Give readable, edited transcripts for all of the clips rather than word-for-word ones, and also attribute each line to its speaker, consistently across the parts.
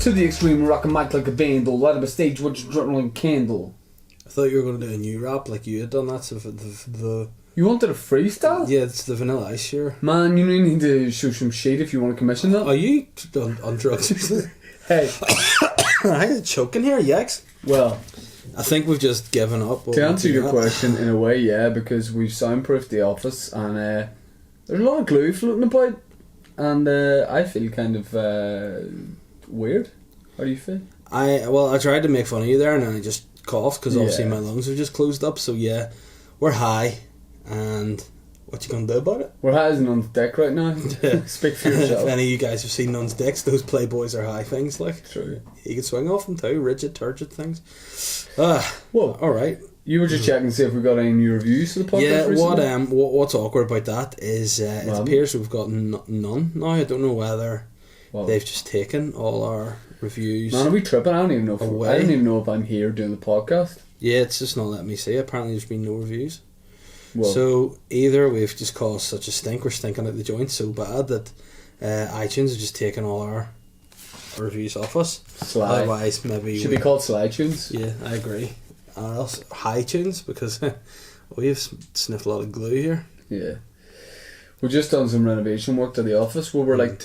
Speaker 1: To the extreme, rock a mic like a vandal, light up a stage with a journaling candle.
Speaker 2: I thought you were going to do a new rap like you had done. That's the
Speaker 1: You wanted a freestyle?
Speaker 2: yeah, it's the Vanilla Ice here.
Speaker 1: Man, you need to show some shade if you want to commission that.
Speaker 2: Are you on drugs?
Speaker 1: Hey.
Speaker 2: I'm choking here, yikes.
Speaker 1: Well,
Speaker 2: I think we've just given up.
Speaker 1: to answer your question, in a way, yeah, because we've soundproofed the office and there's a lot of glue floating about and I feel kind of weird. How do you feel?
Speaker 2: I tried to make fun of you there and then I just coughed because obviously
Speaker 1: Yeah.
Speaker 2: my lungs are just closed up. So yeah, we're high, and what you gonna do about it?
Speaker 1: We're high as Nun's dick right now. Speak for
Speaker 2: If
Speaker 1: yourself.
Speaker 2: any of you guys have seen Nun's dicks, those Playboys are high things. Like
Speaker 1: True.
Speaker 2: you can swing off them too, rigid, turgid things. Well, all right.
Speaker 1: You were just checking to see if we got any new reviews for the podcast
Speaker 2: Yeah,
Speaker 1: recently?
Speaker 2: what's awkward about that is it appears we've got none now. I don't know whether they've just taken all our reviews.
Speaker 1: Man, are we tripping? I don't even know if I'm here doing the podcast.
Speaker 2: Yeah, it's just not letting me see. Apparently there's been no reviews.
Speaker 1: Well,
Speaker 2: So either we've just caused such a stink, we're stinking out the joint so bad that iTunes have just taken all our reviews off us.
Speaker 1: Sly.
Speaker 2: Otherwise maybe
Speaker 1: Should be called Slytunes.
Speaker 2: Yeah, I agree. Or else iTunes, because we've sniffed a lot of glue here.
Speaker 1: Yeah. We've just done some renovation work to the office where we're like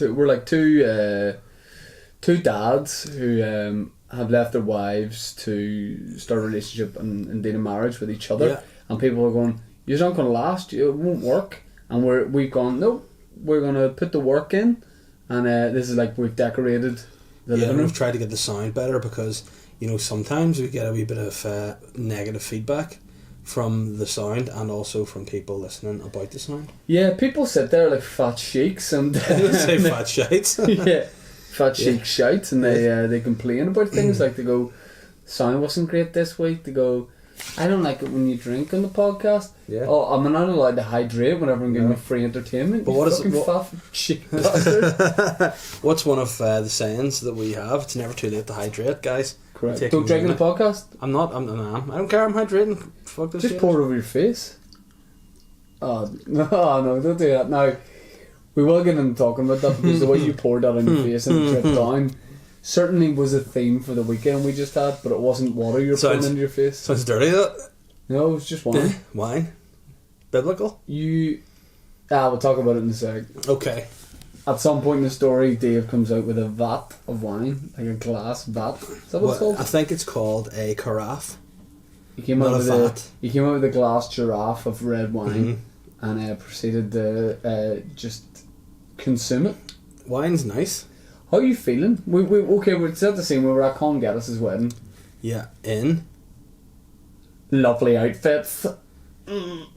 Speaker 1: two dads who have left their wives to start a relationship and indeed a marriage with each other.
Speaker 2: Yeah.
Speaker 1: And people are going, you're not going to last, it won't work. And we've gone, no, we're going to put the work in. And this is like we've decorated the living room.
Speaker 2: We've tried to get the sound better because, sometimes we get a wee bit of negative feedback from the sound and also from people listening about the sound.
Speaker 1: Yeah, people sit there like fat sheiks and
Speaker 2: They say fat shites.
Speaker 1: yeah, fat sheik shite, and they complain about things like they go, sound wasn't great this week. They go, I don't like it when you drink on the podcast.
Speaker 2: Yeah.
Speaker 1: Oh, I'm not allowed to hydrate whenever I'm giving you free entertainment.
Speaker 2: But
Speaker 1: you
Speaker 2: what is
Speaker 1: fucking
Speaker 2: it-
Speaker 1: fat sheik bastard.
Speaker 2: What's one of the sayings that we have? It's never too late to hydrate, guys.
Speaker 1: Correct.
Speaker 2: Taking
Speaker 1: Don't drink on the podcast.
Speaker 2: I'm not. I don't care. I'm hydrating. Fuck this
Speaker 1: Just
Speaker 2: shit.
Speaker 1: pour it over your face. Oh no, don't do that. Now we will get into talking about that because the way you poured that on your face and it dripped down certainly was a theme for the weekend we just had, but it wasn't water you were pouring into your face.
Speaker 2: Sounds dirty, that.
Speaker 1: No, it was just wine.
Speaker 2: Wine. Biblical.
Speaker 1: We'll talk about it in a sec.
Speaker 2: Okay.
Speaker 1: At some point in the story, Dave comes out with a vat of wine, like a glass vat. Is that what it's called?
Speaker 2: I think it's called a carafe.
Speaker 1: He came
Speaker 2: not
Speaker 1: out
Speaker 2: a
Speaker 1: with
Speaker 2: vat.
Speaker 1: He came out with a glass giraffe of red wine, and proceeded to just consume it.
Speaker 2: Wine's nice.
Speaker 1: How are you feeling? We're set the scene. We were at Con Geddes' wedding.
Speaker 2: Yeah. In
Speaker 1: Lovely outfits.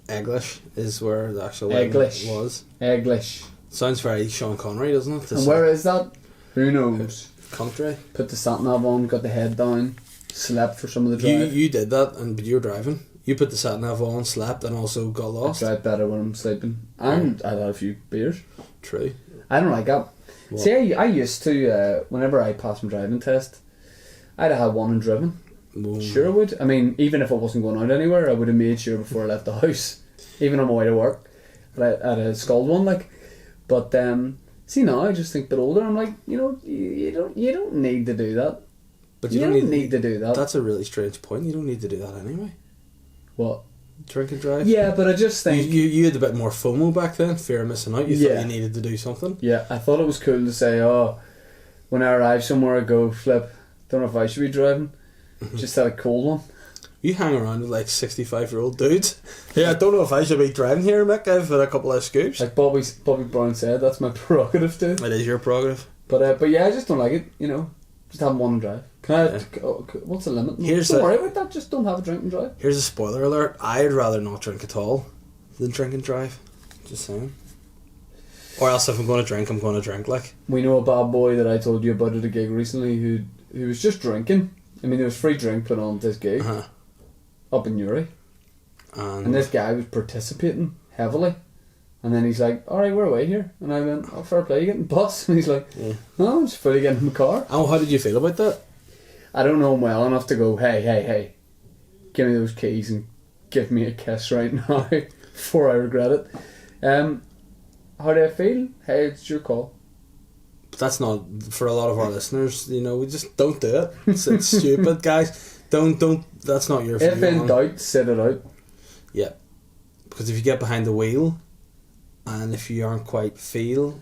Speaker 2: English is where the actual wedding
Speaker 1: English.
Speaker 2: was.
Speaker 1: English.
Speaker 2: Sounds very Sean Connery, doesn't it?
Speaker 1: And where is that? Who knows?
Speaker 2: Country.
Speaker 1: Put the sat-nav on, got the head down, slept for some of the drive.
Speaker 2: You did that, but you were driving. You put the sat nav on, slept, and also got lost.
Speaker 1: I drive better when I'm sleeping. And I'd had a few beers.
Speaker 2: True.
Speaker 1: I don't like that.
Speaker 2: What?
Speaker 1: See, I used to, whenever I passed my driving test, I'd have had one and driven. Sure I would. I mean, even if I wasn't going out anywhere, I would have made sure before I left the house, even on my way to work, that I'd have sculled one, like. But see now, I just think a bit older. I'm like, you don't need to do that.
Speaker 2: But
Speaker 1: you don't need to do that.
Speaker 2: That's a really strange point. You don't need to do that anyway.
Speaker 1: What?
Speaker 2: Drink and drive.
Speaker 1: Yeah, but I just think
Speaker 2: you had a bit more FOMO back then, fear of missing out. You thought you needed to do something.
Speaker 1: Yeah, I thought it was cool to say, when I arrive somewhere, I go, flip. Don't know if I should be driving. Just had a cold one.
Speaker 2: You hang around with like 65-year-old dudes. Yeah, I don't know if I should be driving here, Mick. I've had a couple of scoops.
Speaker 1: Like Bobby Brown said, that's my prerogative too.
Speaker 2: It is your prerogative.
Speaker 1: But yeah, I just don't like it. Just have one and drive. Can I? What's the limit? Don't worry about that. Just don't have a drink and drive.
Speaker 2: Here's a spoiler alert. I'd rather not drink at all than drink and drive. Just saying. Or else if I'm going to drink, I'm going to drink like.
Speaker 1: We know a bad boy that I told you about at a gig recently who was just drinking. I mean, there was free drink put on at this gig up in Newry. And this guy was participating heavily. And then he's like, alright, we're away here. And I went, fair play, you getting bus? And he's like, no, I'm just fully getting in the car.
Speaker 2: Oh, how did you feel about that?
Speaker 1: I don't know him well enough to go, hey, give me those keys and give me a kiss right now before I regret it. How do I feel? Hey, it's your call.
Speaker 2: But that's not for a lot of our listeners. You know, we just don't do it. It's stupid, guys. Don't. That's not your.
Speaker 1: If in doubt, sit it out.
Speaker 2: Yeah, because if you get behind the wheel, and if you aren't quite feeling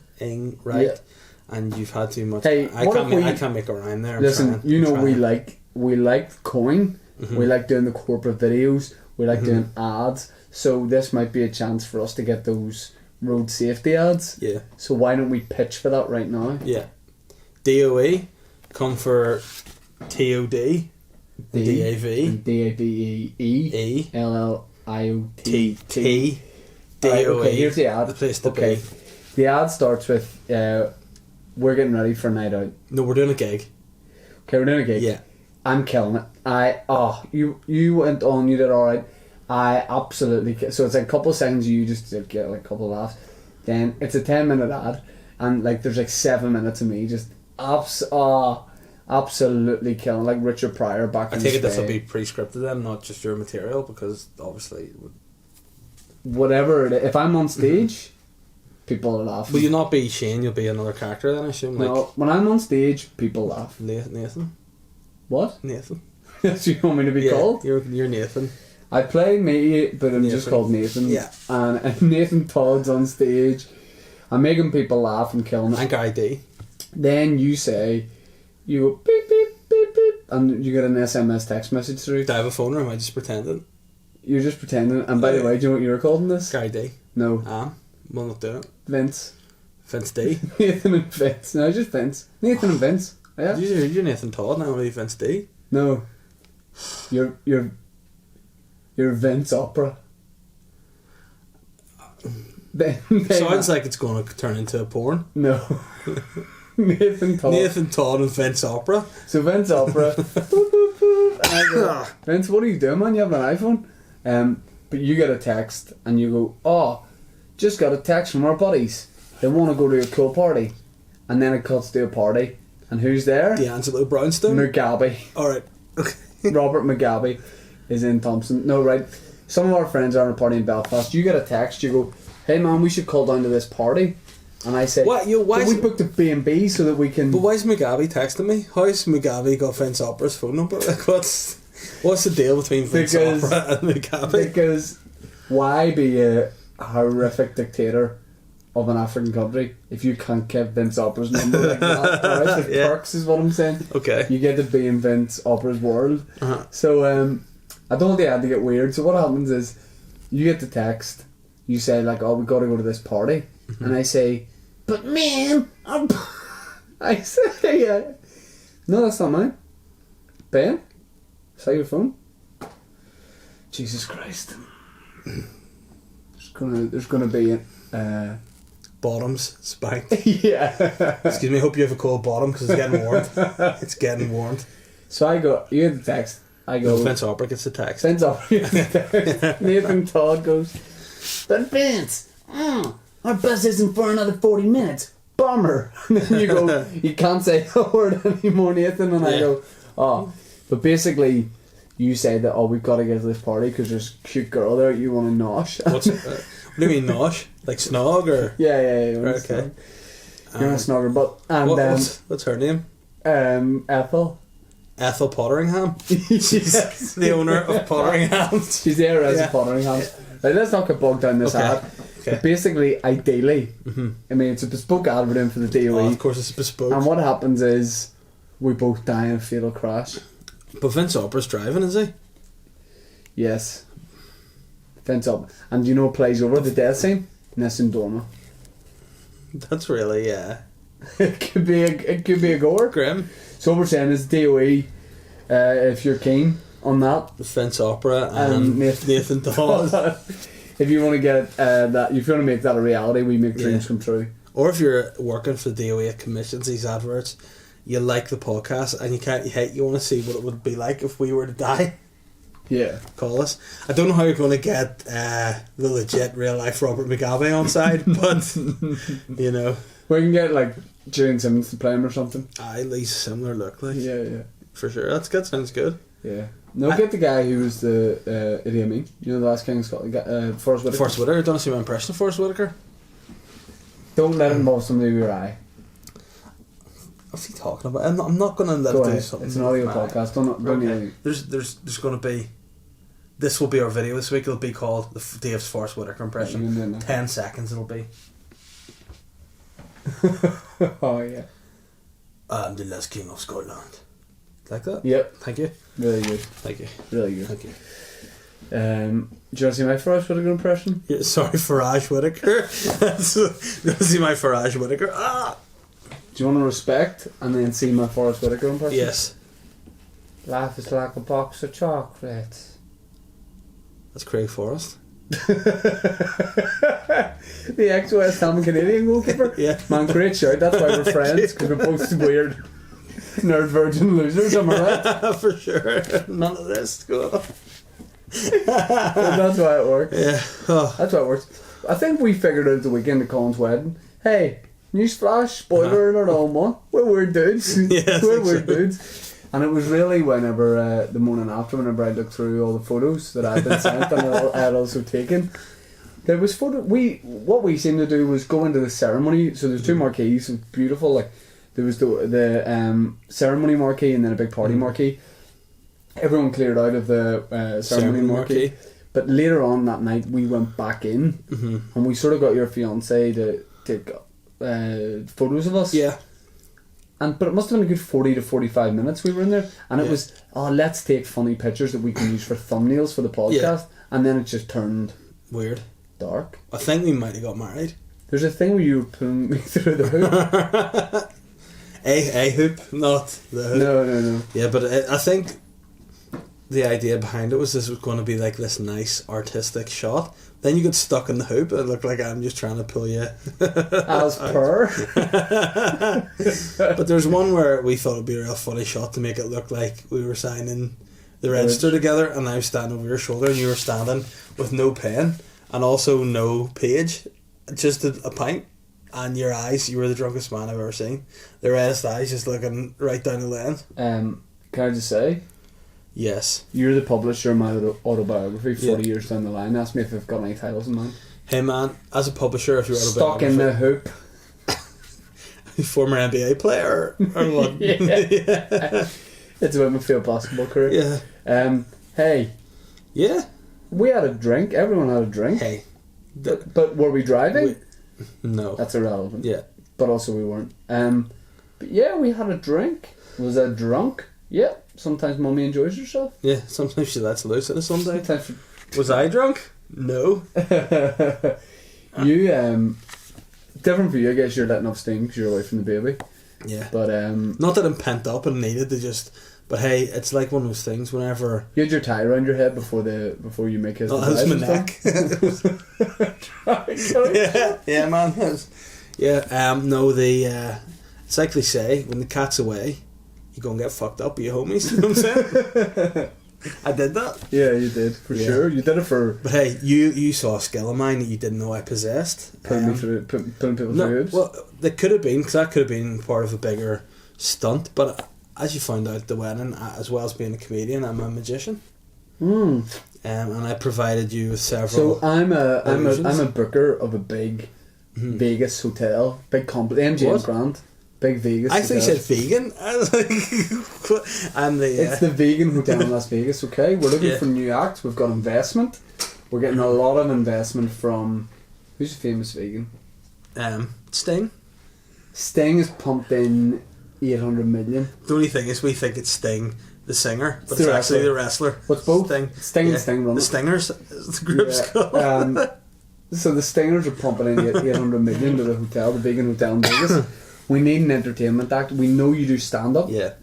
Speaker 2: right, and you've had too much,
Speaker 1: hey,
Speaker 2: I can't make a rhyme there.
Speaker 1: Listen, we like coin. Mm-hmm. We like doing the corporate videos. We like doing ads. So this might be a chance for us to get those road safety ads.
Speaker 2: Yeah.
Speaker 1: So why don't we pitch for that right now?
Speaker 2: Yeah. DOE, come for TOD, DAV,
Speaker 1: DAVE, LLIOTT.
Speaker 2: DOE.
Speaker 1: Okay, here's the ad.
Speaker 2: The place to be.
Speaker 1: The ad starts with, we're getting ready for a night out.
Speaker 2: No, we're doing a gig.
Speaker 1: Okay, we're doing a gig.
Speaker 2: Yeah.
Speaker 1: I'm killing it. You went on, you did alright. I absolutely... So it's like a couple of seconds, you just get like a couple of laughs. Then it's a 10-minute ad, and like there's like 7 minutes of me just absolutely killing, like Richard Pryor back in the day. I take it
Speaker 2: this will be pre-scripted then, not just your material, because obviously...
Speaker 1: Whatever it is, if I'm on stage, people are laughing.
Speaker 2: Will you not be Shane, you'll be another character then, I assume?
Speaker 1: No, when I'm on stage, people laugh.
Speaker 2: Nathan?
Speaker 1: What?
Speaker 2: Nathan.
Speaker 1: That's what you want me to be called?
Speaker 2: You're Nathan.
Speaker 1: I play me, but I'm just called Nathan.
Speaker 2: Yeah.
Speaker 1: And Nathan Todd's on stage. I'm making people laugh and killing it.
Speaker 2: And Guy D.
Speaker 1: Then you say, you go beep, beep, beep, beep, and you get an SMS text message through.
Speaker 2: Do I have a phone or am I just pretending?
Speaker 1: You're just pretending. And by the way, do you know what you're calling this?
Speaker 2: Guy D.
Speaker 1: No.
Speaker 2: We'll not do it.
Speaker 1: Vince.
Speaker 2: Vince D.
Speaker 1: Nathan and Vince. No, just Vince. Nathan and Vince. Yeah.
Speaker 2: You're Nathan Todd, now only Vince D.
Speaker 1: No. You're Vince Opera.
Speaker 2: Sounds like it's going to turn into a porn.
Speaker 1: No. Nathan
Speaker 2: Todd and Vince Opera.
Speaker 1: So Vince Opera. Boop, boop, boop. And I go, Vince, what are you doing, man? You have an iPhone? But you get a text and you go, oh, just got a text from our buddies. They want to go to a cool party. And then it cuts to a party. And who's there?
Speaker 2: D'Angelo Brownstone.
Speaker 1: Mugabe.
Speaker 2: Alright. Okay.
Speaker 1: Robert Mugabe is in Thompson. No, right. Some of our friends are on a party in Belfast. You get a text. You go, hey man, we should call down to this party. And I say, why we booked a B&B so that we can...
Speaker 2: But why's Mugabe texting me? How's Mugabe got Vince Opera's phone number? Like, what's the deal between Vince Opera and Mugabe?
Speaker 1: Because why be a horrific dictator of an African country if you can't get Vince Opera's number like that? Right? The perks is what I'm saying.
Speaker 2: Okay.
Speaker 1: You get to be in Vince Opera's world. Uh-huh. So I don't think I had to get weird. So what happens is you get the text. You say like, oh, we got to go to this party. Mm-hmm. And I say, but man, I say, no, that's not mine. Ben, is that your phone? Jesus Christ. There's gonna be
Speaker 2: bottoms spanked.
Speaker 1: Yeah.
Speaker 2: Excuse me, hope you have a cold bottom because it's getting warmed. It's getting warmed.
Speaker 1: So I go, you get the text. I go,
Speaker 2: Vince Opera gets the text.
Speaker 1: Vince Opera gets the text. Nathan Todd goes, but Vince, our bus isn't for another 40 minutes. Bummer. And then you go, you can't say a word anymore, Nathan. And I go, oh. But basically, you say that, oh, we've got to get to this party because there's a cute girl there you want to nosh.
Speaker 2: What do you mean nosh? Like snog or?
Speaker 1: Yeah.
Speaker 2: Okay.
Speaker 1: You're a snogger, but... And,
Speaker 2: what's her name?
Speaker 1: Ethel.
Speaker 2: Ethel Potteringham?
Speaker 1: She's
Speaker 2: the owner of Potteringham.
Speaker 1: She's the heiress of Potteringham. Right, let's not get bogged down this ad. Okay. But basically, ideally, I mean, it's a bespoke ad we're doing for the DOE.
Speaker 2: Oh, of course it's bespoke.
Speaker 1: And what happens is, we both die in a fatal crash.
Speaker 2: But Vince Opera's driving, is he?
Speaker 1: Yes. Vince Opera. And you know what plays over the death scene? Nessun Dorma.
Speaker 2: That's really,
Speaker 1: it could be a gore.
Speaker 2: Grim.
Speaker 1: So what we're saying is DOE, if you're keen on that.
Speaker 2: Vince Opera and Nathan Todd.
Speaker 1: If you want to get that, if you want to make that a reality, we make dreams come true.
Speaker 2: Or if you're working for the DOE, it commissions these adverts, you like the podcast and you want to see what it would be like if we were to die.
Speaker 1: Yeah.
Speaker 2: Call us. I don't know how you're going to get the legit real life Robert Mugabe on side, but you know.
Speaker 1: We can get like Jane Simmons to play him or something.
Speaker 2: At least similar look like.
Speaker 1: Yeah.
Speaker 2: For sure. That's good. Sounds good.
Speaker 1: Yeah. No, get the guy who was the Idi Amin. You know, the last King of Scotland. Forrest Whitaker.
Speaker 2: Forrest Whitaker. Don't see my impression of Forrest Whitaker.
Speaker 1: Don't let it involve somebody with your eye.
Speaker 2: What's he talking about? I'm not going to let
Speaker 1: Go
Speaker 2: it do
Speaker 1: ahead.
Speaker 2: something.
Speaker 1: It's an audio podcast. Don't
Speaker 2: Okay. There's going to be. This will be our video this week. It'll be called Dave's Forrest Whitaker impression. 10 seconds it'll be.
Speaker 1: Oh yeah.
Speaker 2: I'm the last king of Scotland. Like that?
Speaker 1: Yep.
Speaker 2: Thank you.
Speaker 1: Really good.
Speaker 2: Thank you.
Speaker 1: Really good.
Speaker 2: Thank you.
Speaker 1: Do you want to see my Forrest Whitaker impression?
Speaker 2: Yeah, sorry, Farage Whitaker. You want to see my Farage Whitaker? Ah!
Speaker 1: Do you want to respect and then see my Forrest Whitaker impression?
Speaker 2: Yes.
Speaker 1: Life is like a box of chocolates.
Speaker 2: That's Craig Forrest.
Speaker 1: The ex-West Ham Canadian goalkeeper.
Speaker 2: Yeah.
Speaker 1: Man, great shout. That's why we're friends, because we're both weird nerd virgin losers, am I right?
Speaker 2: For sure. None of this. Go on.
Speaker 1: That's why it works.
Speaker 2: Yeah. Oh.
Speaker 1: That's why it works. I think we figured out the weekend of Colin's wedding. Hey, newsflash, spoiler alert on one. We're weird dudes.
Speaker 2: Yeah,
Speaker 1: We're weird dudes. And it was really whenever, the morning after, whenever I looked through all the photos that I'd been sent and I had also taken, there was what we seemed to do was go into the ceremony. So there's two marquees, it was beautiful. Like there was the ceremony marquee and then a big party marquee. Everyone cleared out of the ceremony marquee. But later on that night, we went back in and we sort of got your fiance to take photos of us.
Speaker 2: Yeah.
Speaker 1: But it must have been a good 40 to 45 minutes we were in there. And it was, let's take funny pictures that we can use for thumbnails for the podcast. Yeah. And then it just turned
Speaker 2: weird.
Speaker 1: Dark.
Speaker 2: I think we might have got married.
Speaker 1: There's a thing where you were pulling me through the hoop.
Speaker 2: a hoop, not the hoop.
Speaker 1: No.
Speaker 2: Yeah, but I think the idea behind it was this was going to be like this nice artistic shot. Then you get stuck in the hoop and it looked like I'm just trying to pull you
Speaker 1: as per.
Speaker 2: But there's one where we thought it'd be a real funny shot to make it look like we were signing the register together and I was standing over your shoulder and you were standing with no pen and also no page, just a pint, and your eyes, you were the drunkest man I've ever seen. The reddest eyes just looking right down the lens.
Speaker 1: Can I just say,
Speaker 2: yes,
Speaker 1: you're the publisher of my autobiography 40 years down the line. Ask me if I've got any titles in mind.
Speaker 2: Hey man, as a publisher, if you're
Speaker 1: stuck in the hoop,
Speaker 2: former NBA player or what?
Speaker 1: Yeah. It's about my field basketball career.
Speaker 2: Yeah.
Speaker 1: Hey.
Speaker 2: Yeah.
Speaker 1: We had a drink. Everyone had a drink.
Speaker 2: Hey.
Speaker 1: But were we driving?
Speaker 2: No.
Speaker 1: That's irrelevant.
Speaker 2: Yeah.
Speaker 1: But also we weren't. But yeah, we had a drink. Was I drunk? Yeah. Sometimes Mummy enjoys herself.
Speaker 2: Yeah. Sometimes she lets loose on a Sunday.
Speaker 1: Sometimes
Speaker 2: was I drunk? No.
Speaker 1: You different for you. I guess you're letting off steam because you're away from the baby.
Speaker 2: Yeah.
Speaker 1: But
Speaker 2: not that I'm pent up and needed to just. But hey, it's like one of those things. Whenever
Speaker 1: you had your tie around your head before you make his.
Speaker 2: Oh, that was my neck. yeah, man. No, it's like they say, when the cat's away, you go and get fucked up with your homies. You know what I'm saying? I did that.
Speaker 1: Yeah, you did for sure. You did it for.
Speaker 2: But hey, you saw a skill of mine that you didn't know I possessed.
Speaker 1: Putting people through hoops.
Speaker 2: Well, that could have been, because that could have been part of a bigger stunt. But as you found out at the wedding, as well as being a comedian, I'm a magician. And I provided you with several.
Speaker 1: So I'm a booker of a big Vegas hotel, big complex, MGM Grand, big Vegas.
Speaker 2: I actually said vegan. I was like,
Speaker 1: it's the vegan hotel in Las Vegas. Okay, we're looking for new acts. We've got investment. We're getting a lot of investment from who's a famous vegan?
Speaker 2: Sting.
Speaker 1: Sting has pumped in 800 million.
Speaker 2: The only thing is we think it's Sting the singer, but it's
Speaker 1: the
Speaker 2: actually the wrestler.
Speaker 1: What's both?
Speaker 2: Sting
Speaker 1: and Sting run
Speaker 2: the Stingers is the group's called.
Speaker 1: So the Stingers are pumping in 800 million to the hotel, the vegan hotel in Vegas. We need an entertainment act. We know you do stand up.
Speaker 2: Yeah.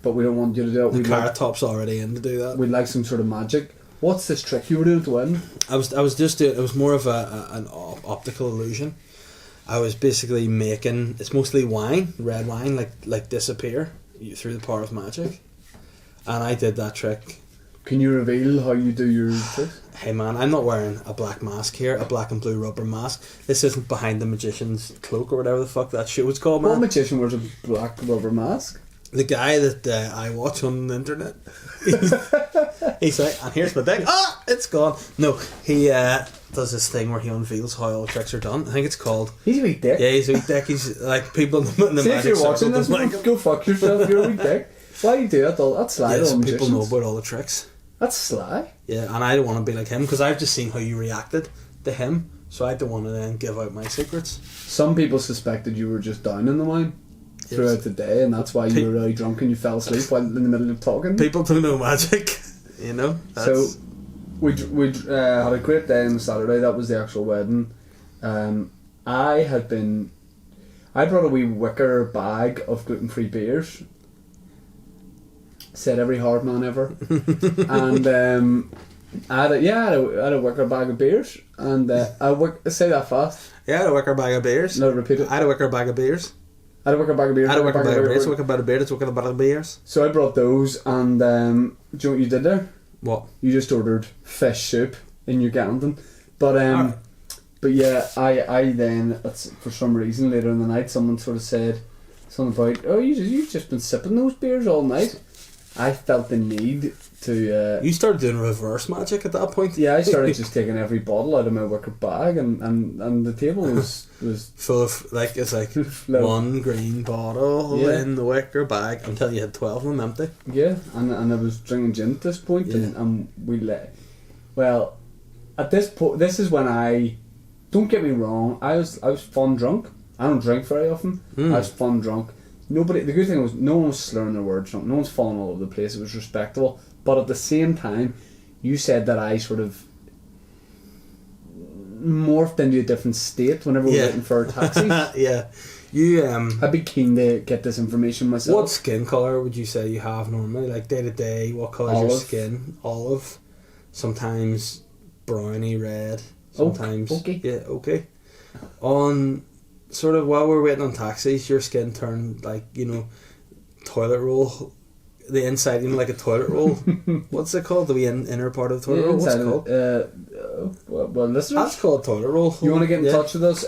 Speaker 1: But we don't want you to do it.
Speaker 2: The Carrot Top's already in to do that.
Speaker 1: We'd like some sort of magic. What's this trick you were doing to win?
Speaker 2: I was just doing. It was more of an optical illusion. I was basically making. It's mostly wine, red wine, like disappear through the power of magic, and I did that trick.
Speaker 1: Can you reveal how you do your tricks?
Speaker 2: Hey man, I'm not wearing a black mask here, a black and blue rubber mask. This isn't behind the magician's cloak or whatever the fuck that shit was called, man.
Speaker 1: What magician wears a black rubber mask?
Speaker 2: The guy that I watch on the internet. He's like, and here's my dick. Ah, it's gone. No, he does this thing where he unveils how all the tricks are done. I think it's called...
Speaker 1: He's a wee dick.
Speaker 2: Yeah, he's a wee dick. He's like people in the
Speaker 1: See,
Speaker 2: magic
Speaker 1: if you're watching
Speaker 2: circle
Speaker 1: this,
Speaker 2: don't like him.
Speaker 1: go fuck yourself. You're a wee dick. Why you do that? That's sly.
Speaker 2: Yes,
Speaker 1: to all
Speaker 2: people know
Speaker 1: magicians.
Speaker 2: about all the tricks.
Speaker 1: That's sly.
Speaker 2: Yeah, and I don't want to be like him because I've just seen how you reacted to him, so I don't want to then give out my secrets.
Speaker 1: Some people suspected you were just down in the wine throughout the day, and that's why you were really drunk and you fell asleep while in the middle of talking.
Speaker 2: People don't know magic, you know.
Speaker 1: So we had a great day on Saturday. That was the actual wedding. I brought a wee wicker bag of gluten-free beers. Said every hard man ever. And I had a wicker bag of beers, and say that fast.
Speaker 2: Yeah, I had a wicker bag of beers.
Speaker 1: No, repeat it.
Speaker 2: I had a wicker bag of beers.
Speaker 1: I had a wicker bag of beers.
Speaker 2: I had a wicker bag of beers. Wicker bag of beers. Wicker bag of beers.
Speaker 1: So I brought those, and do you know what you did there?
Speaker 2: What?
Speaker 1: You just ordered fish soup in Ugandan, but but yeah, I then for some reason later in the night someone sort of said something about, oh, you've just been sipping those beers all night. I felt the need to...
Speaker 2: you started doing reverse magic at that point?
Speaker 1: Yeah, I started just taking every bottle out of my wicker bag, and the table was
Speaker 2: full of, like, it's like one green bottle in the wicker bag until you had 12 of them empty.
Speaker 1: Yeah, and I was drinking gin at this point, and we let... Well, at this point, this is when I... Don't get me wrong, I was fun drunk. I don't drink very often. I was fun drunk. The good thing was no one was slurring their words, no one's falling all over the place. It was respectable, but at the same time, you said that I sort of morphed into a different state whenever we were waiting for a taxi.
Speaker 2: Yeah, you.
Speaker 1: I'd be keen to get this information myself.
Speaker 2: What skin colour would you say you have normally? Like day to day, what colour is your skin? Olive, sometimes browny red, sometimes okay. On sort of while we're waiting on taxis, your skin turned like, you know, toilet roll, the inside, you know, like a toilet roll. What's it called? The inner part of the toilet roll? What's it called?
Speaker 1: Well, listeners,
Speaker 2: that's called toilet roll.
Speaker 1: You want to get in touch with us?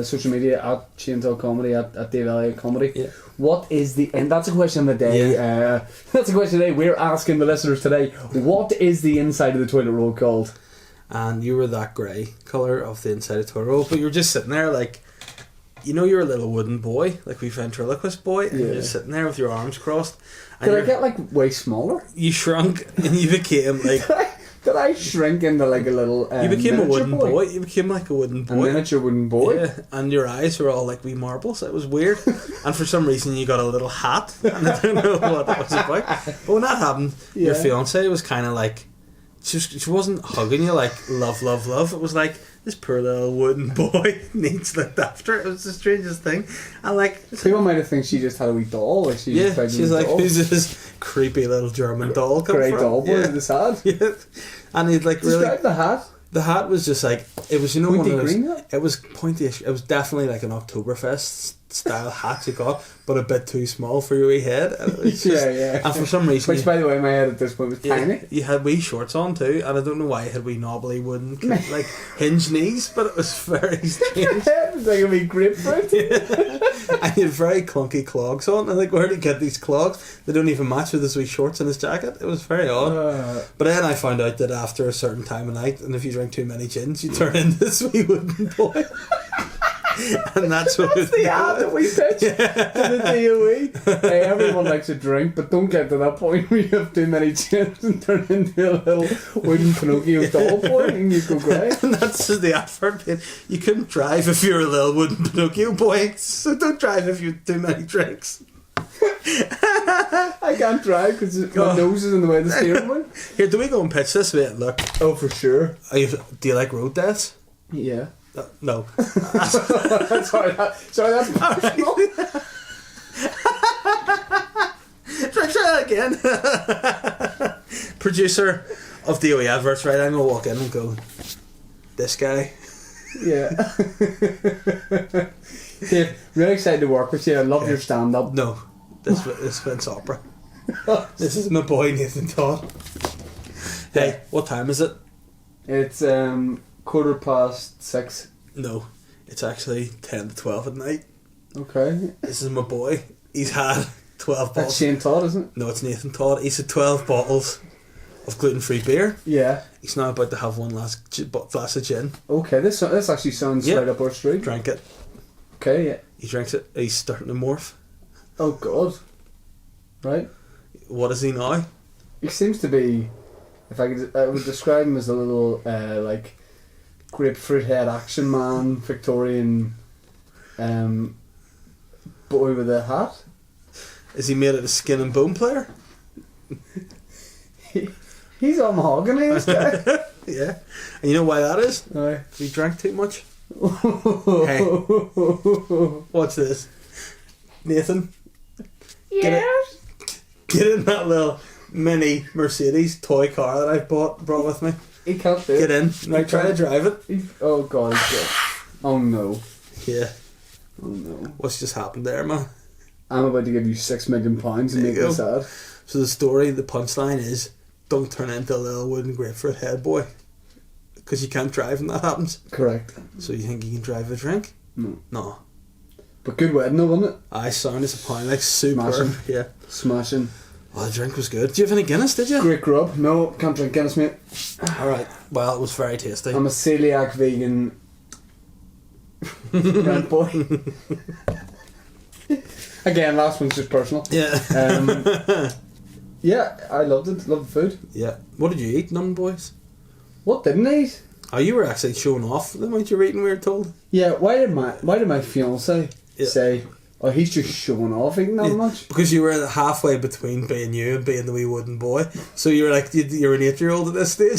Speaker 1: Social media at Chaintail Comedy, at Dave Elliott Comedy. Yeah. What is the... And that's a question of the day. Yeah. That's a question of the day. We're asking the listeners today, what is the inside of the toilet roll called?
Speaker 2: And you were that grey colour of the inside of the toilet roll, but you were just sitting there like... You know, you're a little wooden boy, like we ventriloquist boy, and you're just sitting there with your arms crossed.
Speaker 1: Did I get like way smaller?
Speaker 2: You shrunk and you became like...
Speaker 1: Did I shrink into like a little
Speaker 2: you became a wooden boy? You became like a wooden boy.
Speaker 1: A miniature wooden boy?
Speaker 2: Yeah, and your eyes were all like wee marbles. It was weird. And for some reason you got a little hat, and I don't know what that was about. But when that happened, your fiancée was kind of like... She wasn't hugging you like love, love, love. It was like, this poor little wooden boy needs looked after. It was the strangest thing. And like,
Speaker 1: people might have think she just had a wee doll. Like she's
Speaker 2: like, who's this creepy little German doll come
Speaker 1: Grey
Speaker 2: from?
Speaker 1: doll boy with his hat.
Speaker 2: Yeah, and he'd like really.
Speaker 1: Describe the hat.
Speaker 2: The hat was just like, it was, you know,
Speaker 1: pointy
Speaker 2: one of those,
Speaker 1: green hat?
Speaker 2: It was pointy. It was definitely like an Oktoberfest style hat you got, but a bit too small for your wee head. And it was just, and for some reason,
Speaker 1: which by the way, my head at this point was tiny.
Speaker 2: You had wee shorts on too, and I don't know why you had wee knobbly wooden like hinge knees, but it was very strange.
Speaker 1: Your head was like a wee grapefruit.
Speaker 2: And you had very clunky clogs on. I think, where did he get these clogs? They don't even match with his wee shorts and his jacket. It was very odd. But then I found out that after a certain time of night, and if you drink too many gins, you turn into this wee wooden boy. And that's what
Speaker 1: the ad that we pitched to the DOE. Hey, everyone likes a drink, but don't get to that point where you have too many gins and turn into a little wooden Pinocchio doll boy and you go grey.
Speaker 2: And that's the advert bit. You couldn't drive if you're a little wooden Pinocchio boy, so don't drive if you have too many drinks.
Speaker 1: I can't drive because my nose is in the way of the steering wheel.
Speaker 2: Here, do we go and pitch this? Wait, look.
Speaker 1: Oh, for sure.
Speaker 2: Do you like road deaths?
Speaker 1: Yeah.
Speaker 2: No.
Speaker 1: Sorry, that's personal.
Speaker 2: Try that again. Producer of DOE adverts, right? I'm going to walk in and go, this guy.
Speaker 1: Yeah. Dave, really excited to work with you. I love your stand-up.
Speaker 2: No, this Vince Opera. This is my boy Nathan Todd. Hey, what time is it?
Speaker 1: It's 6:15.
Speaker 2: No, it's actually 10 to 12 at night.
Speaker 1: Okay.
Speaker 2: This is my boy. He's had 12 bottles.
Speaker 1: That's Shane Todd, isn't it?
Speaker 2: No, it's Nathan Todd. He's had 12 bottles of gluten-free beer.
Speaker 1: Yeah.
Speaker 2: He's now about to have one last glass of gin.
Speaker 1: Okay, this actually sounds right up our street.
Speaker 2: Drank it.
Speaker 1: Okay, yeah.
Speaker 2: He drinks it. He's starting to morph.
Speaker 1: Oh God. Right.
Speaker 2: What is he now?
Speaker 1: He seems to be, if I would describe him as a little like grapefruit head action man, Victorian boy with a hat.
Speaker 2: Is he made out of skin and bone player?
Speaker 1: He's on mahogany, this guy.
Speaker 2: Yeah. And you know why that is?
Speaker 1: Aye.
Speaker 2: He drank too much. Hey. Watch this. Nathan.
Speaker 1: Yes.
Speaker 2: Get in that little mini Mercedes toy car that I brought with me.
Speaker 1: He can't do it.
Speaker 2: Get in. Right, try to drive it.
Speaker 1: Oh God, he's good. Oh no.
Speaker 2: Yeah.
Speaker 1: Oh no.
Speaker 2: What's just happened there, man?
Speaker 1: I'm about to give you £6 million and
Speaker 2: There
Speaker 1: make
Speaker 2: you go.
Speaker 1: this sad.
Speaker 2: So the story, the punchline is, don't turn into a little wooden grapefruit head boy. Because you can't drive when that happens.
Speaker 1: Correct.
Speaker 2: So you think you can drive a drink?
Speaker 1: No.
Speaker 2: No.
Speaker 1: But good wedding though, wasn't it?
Speaker 2: I sound disappointed, like super.
Speaker 1: Smashing.
Speaker 2: Yeah.
Speaker 1: Smashing.
Speaker 2: Oh, the drink was good. Do you have any Guinness, did you?
Speaker 1: Great grub. No, can't drink Guinness, mate.
Speaker 2: Alright. Well, it was very tasty.
Speaker 1: I'm a celiac vegan rent boy. Again, last one's just personal.
Speaker 2: Yeah.
Speaker 1: Yeah, I loved it. Loved the food.
Speaker 2: Yeah. What did you eat, none boys?
Speaker 1: What didn't I eat?
Speaker 2: Oh, you were actually showing off the amount you were eating, we were told.
Speaker 1: Yeah, why did my fiancé
Speaker 2: Yeah.
Speaker 1: say, oh, he's just showing off eating that
Speaker 2: Yeah,
Speaker 1: much?
Speaker 2: Because you were halfway between being you and being the wee wooden boy. So you were like, you're an 8-year-old at this stage.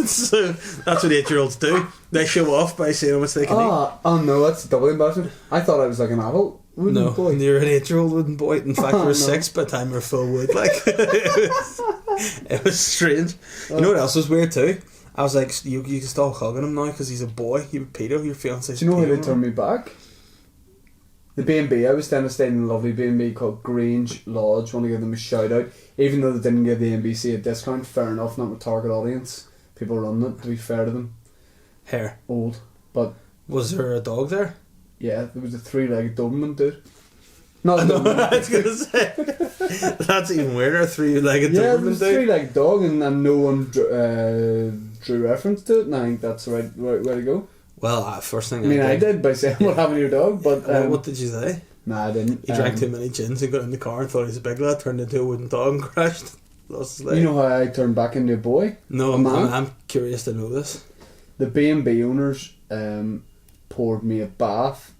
Speaker 2: So that's what 8-year-olds do. They show off by saying how much they can eat.
Speaker 1: Oh no, that's doubly embarrassing. I thought I was like an adult wooden
Speaker 2: No,
Speaker 1: boy.
Speaker 2: you're an 8-year-old wooden boy. In fact, you were
Speaker 1: No.
Speaker 2: 6 by the time you were full wood. Like, it was strange. You know what else was weird too? I was like, you can stop hugging him now because he's a boy. You pedo, your fiance's
Speaker 1: Do you know
Speaker 2: a
Speaker 1: how
Speaker 2: pedo
Speaker 1: they turned me back? The B&B, I was staying in a lovely B&B called Grange Lodge. Want to give them a shout out. Even though they didn't give the NBC a discount, fair enough, not with target audience. People running it, to be fair to them.
Speaker 2: Hair.
Speaker 1: Old. But
Speaker 2: Was there a dog there?
Speaker 1: yeah, there was a 3-legged Doberman dude. Not a
Speaker 2: No,
Speaker 1: Doberman.
Speaker 2: I was going to say. That's even weirder, a 3-legged
Speaker 1: Yeah, it
Speaker 2: Doberman
Speaker 1: was a
Speaker 2: dude.
Speaker 1: 3-legged dog and no one drew reference to it, and I think that's the right way to go.
Speaker 2: Well, first thing
Speaker 1: I mean, I did by saying what happened to your dog, but
Speaker 2: what did you say?
Speaker 1: nah, I didn't.
Speaker 2: He drank too many gins and got in the car and thought he was a big lad, turned into a wooden dog and crashed. Lost his leg.
Speaker 1: You know how I turned back into a boy?
Speaker 2: No,
Speaker 1: a man?
Speaker 2: I'm curious to know this.
Speaker 1: The B&B owners poured me a bath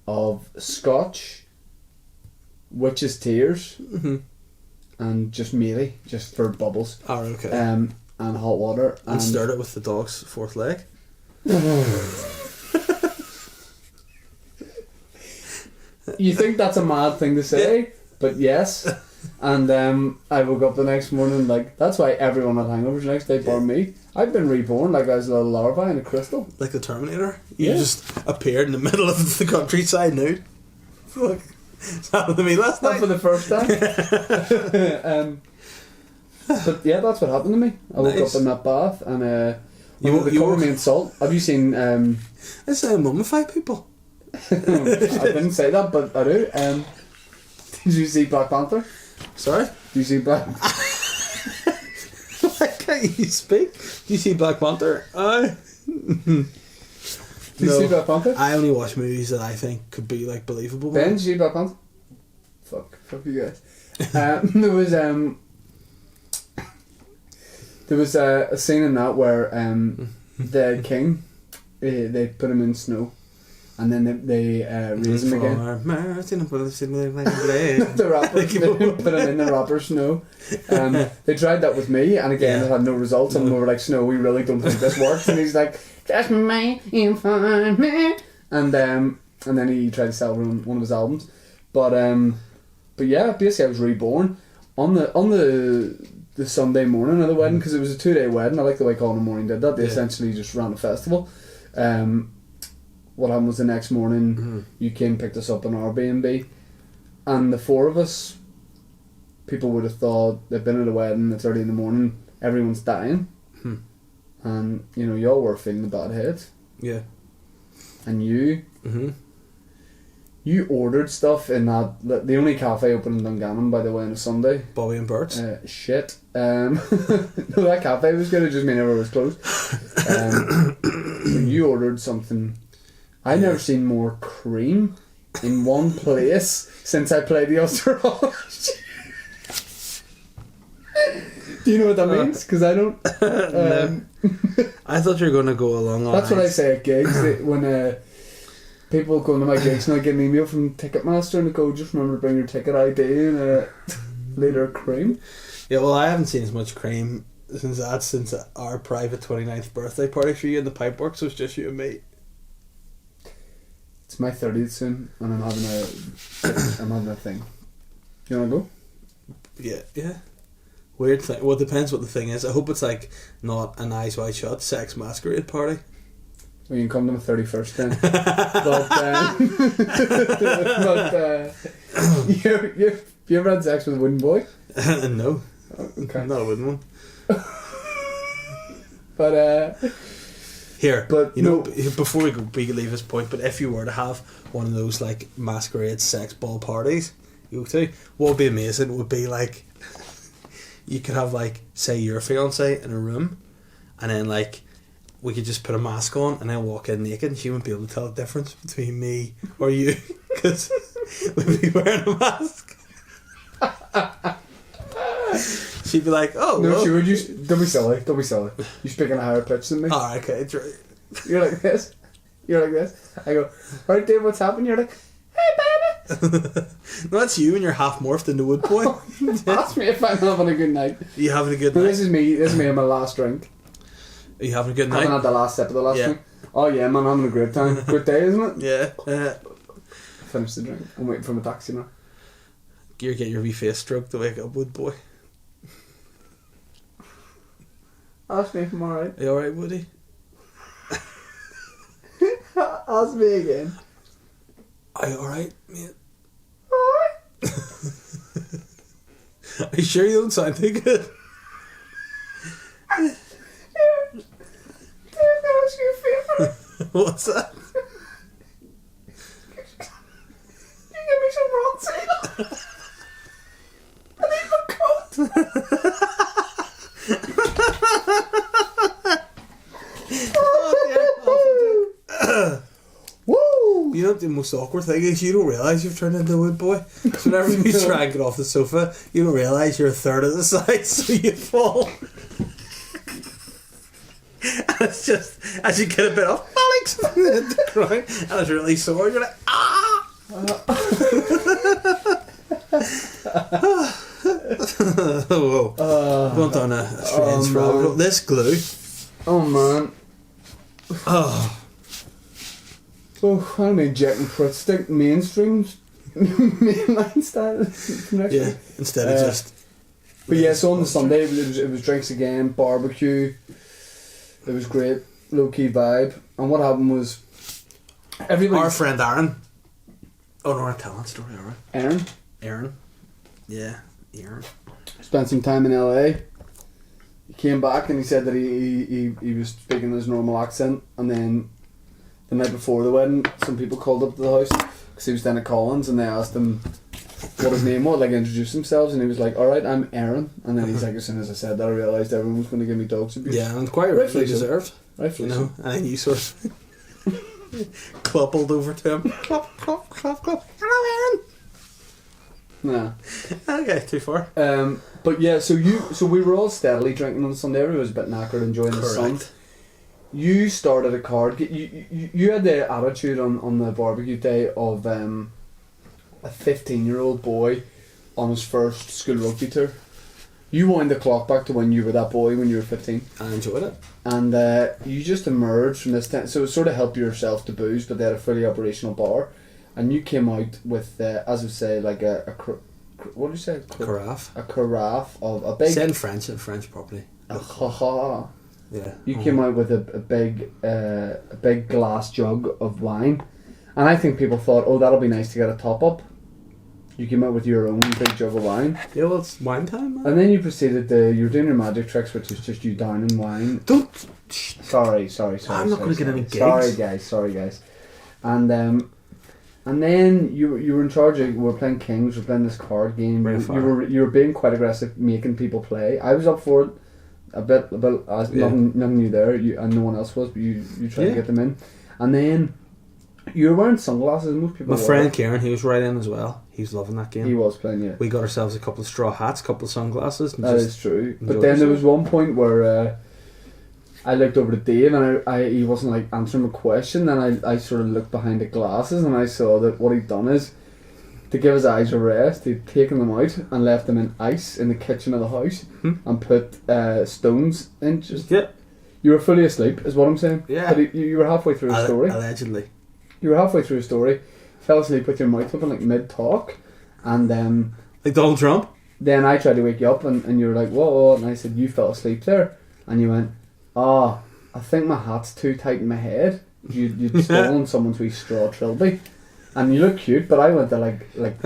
Speaker 1: of scotch, witch's tears,
Speaker 2: Mm-hmm.
Speaker 1: and just mealy, just for bubbles,
Speaker 2: Oh, okay.
Speaker 1: and hot water.
Speaker 2: and stirred it with the dog's fourth leg.
Speaker 1: You think that's a mad thing to say, but yes. And I woke up the next morning like, that's why everyone had hangovers the next day, bar me. I've been reborn like I was a little larva in a crystal.
Speaker 2: Like the Terminator. You
Speaker 1: Yeah.
Speaker 2: just appeared in the middle of the countryside nude. Fuck. That happened to me last
Speaker 1: Not
Speaker 2: night.
Speaker 1: for the first time. But yeah, that's what happened to me. I woke
Speaker 2: Nice.
Speaker 1: up in that bath and
Speaker 2: You
Speaker 1: they covered
Speaker 2: woke-
Speaker 1: me in salt. Have you seen?
Speaker 2: It's how mummify people.
Speaker 1: I didn't say that, but I do. Did you see Black Panther?
Speaker 2: Sorry?
Speaker 1: Do you see Black?
Speaker 2: Why can't you speak? Do you see Black Panther?
Speaker 1: Do you see Black Panther?
Speaker 2: I only watch movies that I think could be like believable.
Speaker 1: Ben, did you see Black Panther? Fuck you guys. There was a scene in that where the king, they put him in snow, and then they raise him again. The rapper, they put him in the rapper snow. They tried that with me, and again it had no results. And we were like, "Snow, we really don't think this works." And he's like, "Just me, you find me." And then he tried to sell one of his albums, but yeah, basically I was reborn on the Sunday morning of the wedding, because it was a 2-day wedding. I like the way Colin and Maureen did that. They essentially just ran a festival. What happened was the next morning, you came and picked us up in our B&B, and the 4 of us, people would have thought they've been at a wedding, it's early in the morning, everyone's dying, and y'all were feeling the bad head,
Speaker 2: Yeah.
Speaker 1: and you You ordered stuff in the only cafe open in Dungannon, by the way, on a Sunday.
Speaker 2: Bobby and Bert's.
Speaker 1: Shit. No, that cafe was good. It just meant it was closed. When you ordered something, I've never seen more cream in one place since I played the Ulster. Do you know what that means? Because I don't.
Speaker 2: No. I thought you were going to go along.
Speaker 1: That's what I say at gigs. When people go into my gigs and I get an email from Ticketmaster and they go, just remember to bring your ticket ID and a liter of cream.
Speaker 2: Yeah, well, I haven't seen as much cream since our private 29th birthday party for you in the Pipeworks. So it's just you and me.
Speaker 1: It's my 30th soon, and I'm having a thing. You wanna go?
Speaker 2: Yeah. Weird thing. Well, it depends what the thing is. I hope it's like not an Eyes Wide Shut sex masquerade party.
Speaker 1: Well, you can come to my 31st then. But you ever had sex with a wooden boy?
Speaker 2: No.
Speaker 1: Oh, okay.
Speaker 2: Not a wooden one.
Speaker 1: But
Speaker 2: here,
Speaker 1: but
Speaker 2: you know, before we leave this point, but if you were to have one of those like masquerade sex ball parties you go to, what would be amazing would be like you could have like, say, your fiance in a room, and then like we could just put a mask on and then walk in naked and she wouldn't be able to tell the difference between me or you because we'd be wearing a mask. She'd be like, oh
Speaker 1: no,
Speaker 2: well.
Speaker 1: she would. Don't be silly. You speak in a higher pitch than me.
Speaker 2: Oh, okay, it's right.
Speaker 1: You're like this. I go, right, Dave, what's happening? You're like, hey, baby.
Speaker 2: No, that's you and you're half morphed into wood boy.
Speaker 1: Ask me if I'm having a good night.
Speaker 2: Are you having a good
Speaker 1: No,
Speaker 2: night?
Speaker 1: this is me on my last drink.
Speaker 2: Are you having a good
Speaker 1: I haven't
Speaker 2: night?
Speaker 1: had the last sip of the last drink. Oh yeah, man, I'm having a great time. Good day, isn't it?
Speaker 2: Yeah.
Speaker 1: Finish the drink. I'm waiting for my taxi now.
Speaker 2: You get your wee face stroked to wake up, wood boy.
Speaker 1: Ask me if I'm alright.
Speaker 2: Are you alright, Woody?
Speaker 1: Ask me again.
Speaker 2: Are you alright, mate?
Speaker 1: Alright.
Speaker 2: Are you sure you don't sound too good?
Speaker 1: Ask you a favour.
Speaker 2: What's that?
Speaker 1: You give me some rot I need my coat.
Speaker 2: You know the most awkward thing is you don't realise you've turned into a wood boy. So whenever you try and get off the sofa, you don't realise you're a third of the size, so you fall. And it's just, as you get a bit off, Alex, hit the ground, and it's really sore, you're like, ah! Whoa. Going down a strange rabbit hole. This glue.
Speaker 1: Oh man.
Speaker 2: Oh.
Speaker 1: Oh, I mean, Jack and Fritz stick mainstream, mainline style from next week.
Speaker 2: Instead of just.
Speaker 1: But yeah, so on the Sunday it was drinks again, barbecue. It was great, low key vibe. And what happened was, everybody.
Speaker 2: Our friend Aaron. Oh no, our talent story, alright.
Speaker 1: Aaron.
Speaker 2: Yeah, Aaron.
Speaker 1: Spent some time in LA. He came back and he said that he was speaking his normal accent, and then the night before the wedding, some people called up to the house because he was down at Collins, and they asked him what his name was, like introduce themselves, and he was like, "Alright, I'm Aaron." And then he's like, as soon as I said that, I realised everyone was going to give me dogs abuse.
Speaker 2: Yeah, and quite rightfully deserved.
Speaker 1: Rightfully
Speaker 2: you know,
Speaker 1: so.
Speaker 2: and then you sort of cluppled over to him. Clop, clop, clop, clop. Hello,
Speaker 1: Nah.
Speaker 2: Aaron. Okay, too far.
Speaker 1: But yeah, so we were all steadily drinking on Sunday. Everyone was a bit knackered, enjoying the sun. You started a card. You had the attitude on the barbecue day of a 15-year-old boy on his first school rugby tour. You wind the clock back to when you were that boy when you were 15.
Speaker 2: I enjoyed it.
Speaker 1: And you just emerged from this tent. So it sort of helped yourself to booze, but they had a fully operational bar. And you came out with, as I say, like what do you say?
Speaker 2: Carafe.
Speaker 1: A carafe of a big...
Speaker 2: Say in French properly.
Speaker 1: A ha-ha.
Speaker 2: Yeah.
Speaker 1: You came out with a big glass jug of wine, and I think people thought, oh, that'll be nice to get a top up. You came out with your own big jug of wine.
Speaker 2: Yeah, well, it's wine time, man.
Speaker 1: And then you proceeded you were doing your magic tricks, which is just you downing wine.
Speaker 2: Don't.
Speaker 1: Sorry.
Speaker 2: I'm not going to get any gigs.
Speaker 1: Sorry, guys. And And then you were in charge of. We were playing Kings. We were playing this card game. You were being quite aggressive, making people play. I was up for it a bit. Nothing new there. And no one else was. But you tried to get them in. And then you were wearing sunglasses. Most people.
Speaker 2: My friend Kieran, he was right in as well. He was loving that game.
Speaker 1: He was playing. Yeah.
Speaker 2: We got ourselves a couple of straw hats, a couple of sunglasses.
Speaker 1: That is true. But then there was one point where. I looked over to Dave and he wasn't like answering my question, and I sort of looked behind the glasses and I saw that what he'd done is, to give his eyes a rest, he'd taken them out and left them in ice in the kitchen of the house and put stones in. You were fully asleep is what I'm saying.
Speaker 2: Yeah.
Speaker 1: But you were halfway through a story.
Speaker 2: Allegedly.
Speaker 1: You were halfway through a story, fell asleep with your mouth open like mid-talk, and
Speaker 2: like Donald Trump?
Speaker 1: Then I tried to wake you up and you were like, whoa, and I said, you fell asleep there, and you went, I think my hat's too tight in my head. You'd stolen someone's wee straw trilby. And you look cute, but I went to like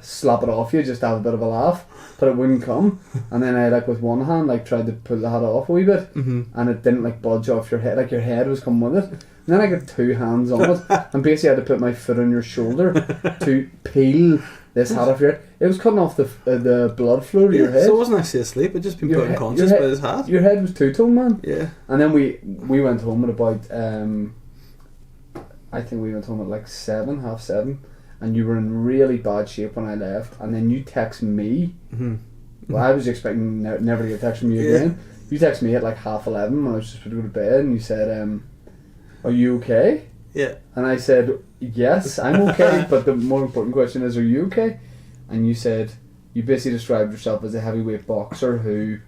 Speaker 1: slap it off you just to have a bit of a laugh, but it wouldn't come. And then I with one hand tried to pull the hat off a wee bit, and it didn't budge off your head, like your head was coming with it. And then I got two hands on it and basically had to put my foot on your shoulder to peel this hat off your head. It was cutting off the blood flow to your head.
Speaker 2: So it wasn't actually asleep, it just been put unconscious by his hat.
Speaker 1: Your head was two-tone, man.
Speaker 2: Yeah.
Speaker 1: And then we went home at about I think we went home at like 7:30, and you were in really bad shape when I left. And then you text me. Well, I was expecting never to get a text from you again. You text me at like 11:30 when I was just about to go to bed, and you said, "Are you okay?"
Speaker 2: Yeah.
Speaker 1: And I said, "Yes, I'm okay." But the more important question is, "Are you okay?" And you said, you basically described yourself as a heavyweight boxer who,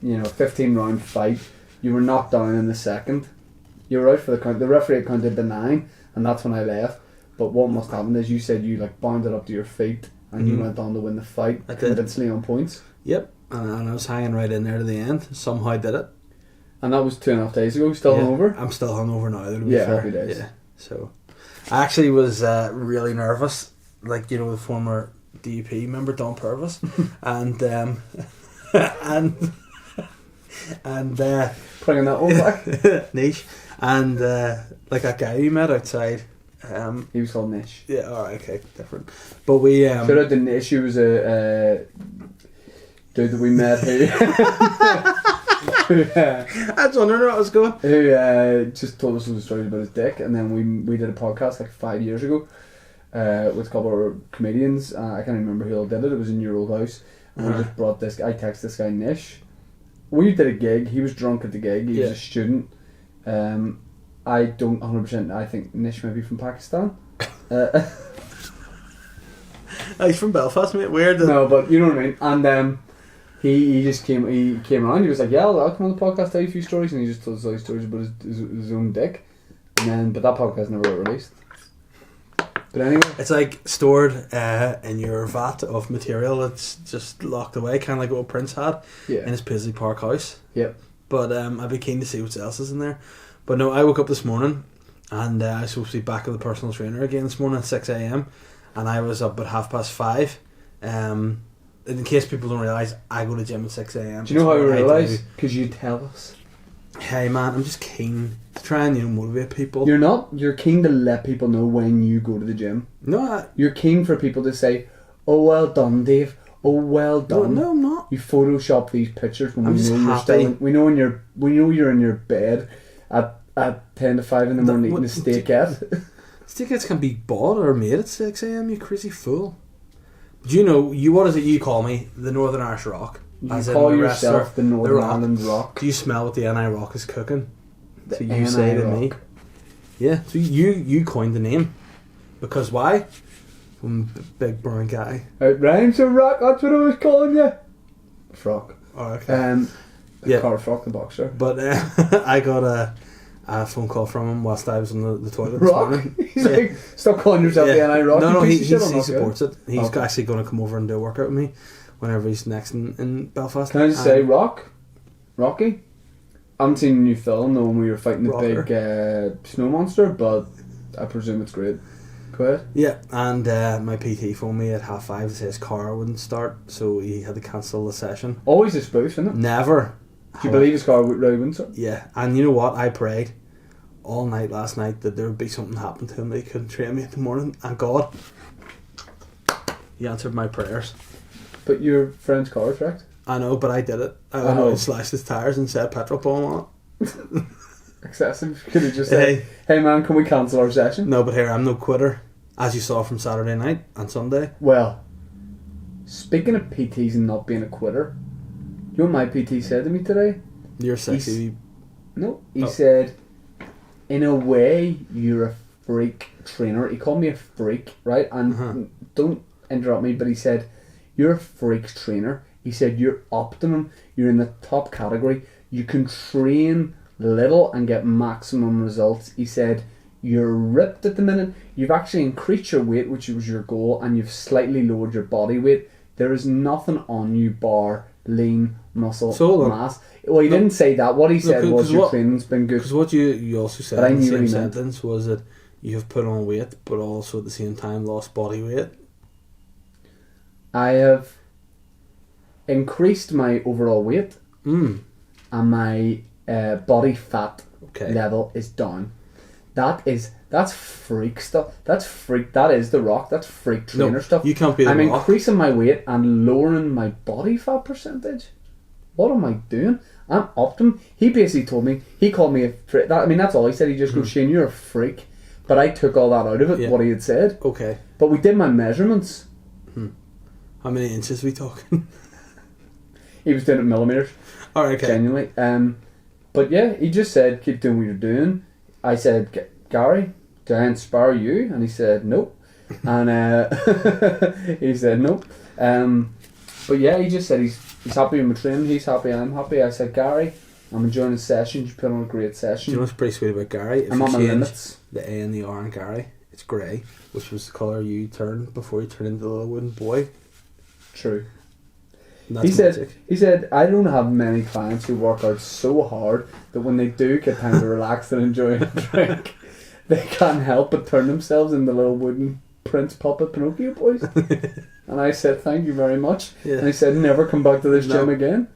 Speaker 1: 15-round fight. You were knocked down in the second. You were out for the count. The referee counted to 9, and that's when I left. But what must happen is you said you bounded up to your feet and you went on to win the fight convincingly on points.
Speaker 2: Yep, and I was hanging right in there to the end. Somehow did it.
Speaker 1: And that was 2.5 days ago. Still hungover?
Speaker 2: I'm still hungover now.
Speaker 1: Happy days.
Speaker 2: Yeah. So I actually was really nervous. Like the former DUP member Don Purvis, and
Speaker 1: bringing that one back.
Speaker 2: Niche. And like that guy you met outside,
Speaker 1: he was called Nish.
Speaker 2: Yeah, alright, okay, different. But we
Speaker 1: shout out to Nish, who was a dude that we met
Speaker 2: I was wondering where I was going.
Speaker 1: Who just told us some stories about his dick, and then we did a podcast like 5 years ago with a couple of comedians. I can't remember who all did it. It was in your old house, and we just brought this. I texted this guy Nish. We did a gig. He was drunk at the gig. He was a student. I don't 100%. I think Nish may be from Pakistan.
Speaker 2: He's from Belfast, mate. Weird.
Speaker 1: No, but you know what I mean. And he just came. He came around. He was like, "Yeah, I'll come on the podcast, tell you a few stories," and he just told us all these stories about his own dick. And then, but that podcast never got released. But anyway,
Speaker 2: it's like stored in your vat of material. It's just locked away, kind of like what Prince had in his Paisley Park house.
Speaker 1: Yep.
Speaker 2: But I'd be keen to see what else is in there. But no, I woke up this morning and I was supposed to be back with the personal trainer again this morning at 6 a.m. and I was up at 5:30. In case people don't realise, I go to gym at 6 a.m.
Speaker 1: Do you know how I realise? Because you tell us.
Speaker 2: Hey man, I'm just keen to try and motivate people.
Speaker 1: You're not. You're keen to let people know when you go to the gym.
Speaker 2: No,
Speaker 1: you're keen for people to say, "Oh, well done, Dave. Oh, well done."
Speaker 2: No, I'm not.
Speaker 1: You Photoshop these pictures when
Speaker 2: I'm
Speaker 1: we know you're still. We know you're in your bed at 10 to 5 in the morning eating a steakette.
Speaker 2: Steakettes can be bought or made at 6 a.m. You crazy fool. Do you know what is it you call me? The Northern Irish Rock.
Speaker 1: You call yourself the Northern Ireland Rock.
Speaker 2: Do you smell what the NI Rock is cooking?
Speaker 1: So
Speaker 2: you say to me. Yeah, so you coined the name. Because why? From big brown guy.
Speaker 1: It rhymes with rock, that's what I was calling you. Frock.
Speaker 2: Oh, okay.
Speaker 1: Car Frock the boxer.
Speaker 2: But I got a phone call from him whilst I was in the toilet this
Speaker 1: Rock?
Speaker 2: morning.
Speaker 1: He's like, stop calling yourself the NI Rock.
Speaker 2: No, he supports it. He's actually going to come over and do a workout with me whenever he's next in Belfast.
Speaker 1: Can I just say, Rocky? I haven't seen a new film, the one where you're fighting the big snow monster, but I presume it's great. Go ahead.
Speaker 2: Yeah, and my PT phoned me at 5:30 to say his car wouldn't start, so he had to cancel the session.
Speaker 1: Always a spoof, isn't it?
Speaker 2: Never.
Speaker 1: Do you believe his car really wouldn't start?
Speaker 2: Yeah, and you know what? I prayed all night last night that there would be something happen to him that he couldn't train me in the morning, and God, he answered my prayers.
Speaker 1: But your friend's car was wrecked?
Speaker 2: I know, but I did it. I slashed his tyres and set petrol bomb on it.
Speaker 1: Excessive. Could have just said, hey man, can we cancel our session?
Speaker 2: No, but here, I'm no quitter, as you saw from Saturday night and Sunday.
Speaker 1: Well, speaking of PTs and not being a quitter, you know what my PT said to me today?
Speaker 2: You're sexy.
Speaker 1: He said, in a way, you're a freak trainer. He called me a freak, right? And don't interrupt me, but he said, you're a freak trainer. He said, you're optimum. You're in the top category. You can train little and get maximum results. He said, you're ripped at the minute. You've actually increased your weight, which was your goal, and you've slightly lowered your body weight. There is nothing on you bar lean muscle mass. Well, he didn't say that. What he said was your training's been good.
Speaker 2: Because what you also said in the same sentence was that you have put on weight, but also at the same time lost body weight.
Speaker 1: I have increased my overall weight, and my body fat level is down. That's freak stuff. That is The Rock. That's freak trainer stuff.
Speaker 2: You can't be The Rock.
Speaker 1: I'm increasing my weight and lowering my body fat percentage. What am I doing? I'm optimum. He basically told me, he called me a freak. That's all he said. He just goes, Shane, you're a freak. But I took all that out of it, what he had said.
Speaker 2: Okay.
Speaker 1: But we did my measurements.
Speaker 2: How many inches are we talking?
Speaker 1: He was doing it in millimetres.
Speaker 2: Alright, okay.
Speaker 1: Genuinely. But yeah, he just said, keep doing what you're doing. I said, Gary, do I inspire you? And he said, nope. And he said, nope. But yeah, he just said he's happy with my training, he's happy, I'm happy. I said, Gary, I'm enjoying the session, you put on a great session.
Speaker 2: Do you know what's pretty sweet about Gary? If
Speaker 1: I'm on my limits.
Speaker 2: The A and the R in Gary, it's grey, which was the colour you turned before you turned into the little wooden boy.
Speaker 1: True.
Speaker 2: He
Speaker 1: said, I don't have many clients who work out so hard that when they do get time to relax and enjoy a drink, they can't help but turn themselves into little wooden Prince puppet Pinocchio boys. And I said, thank you very much. Yeah. And he said, never come back to this gym again.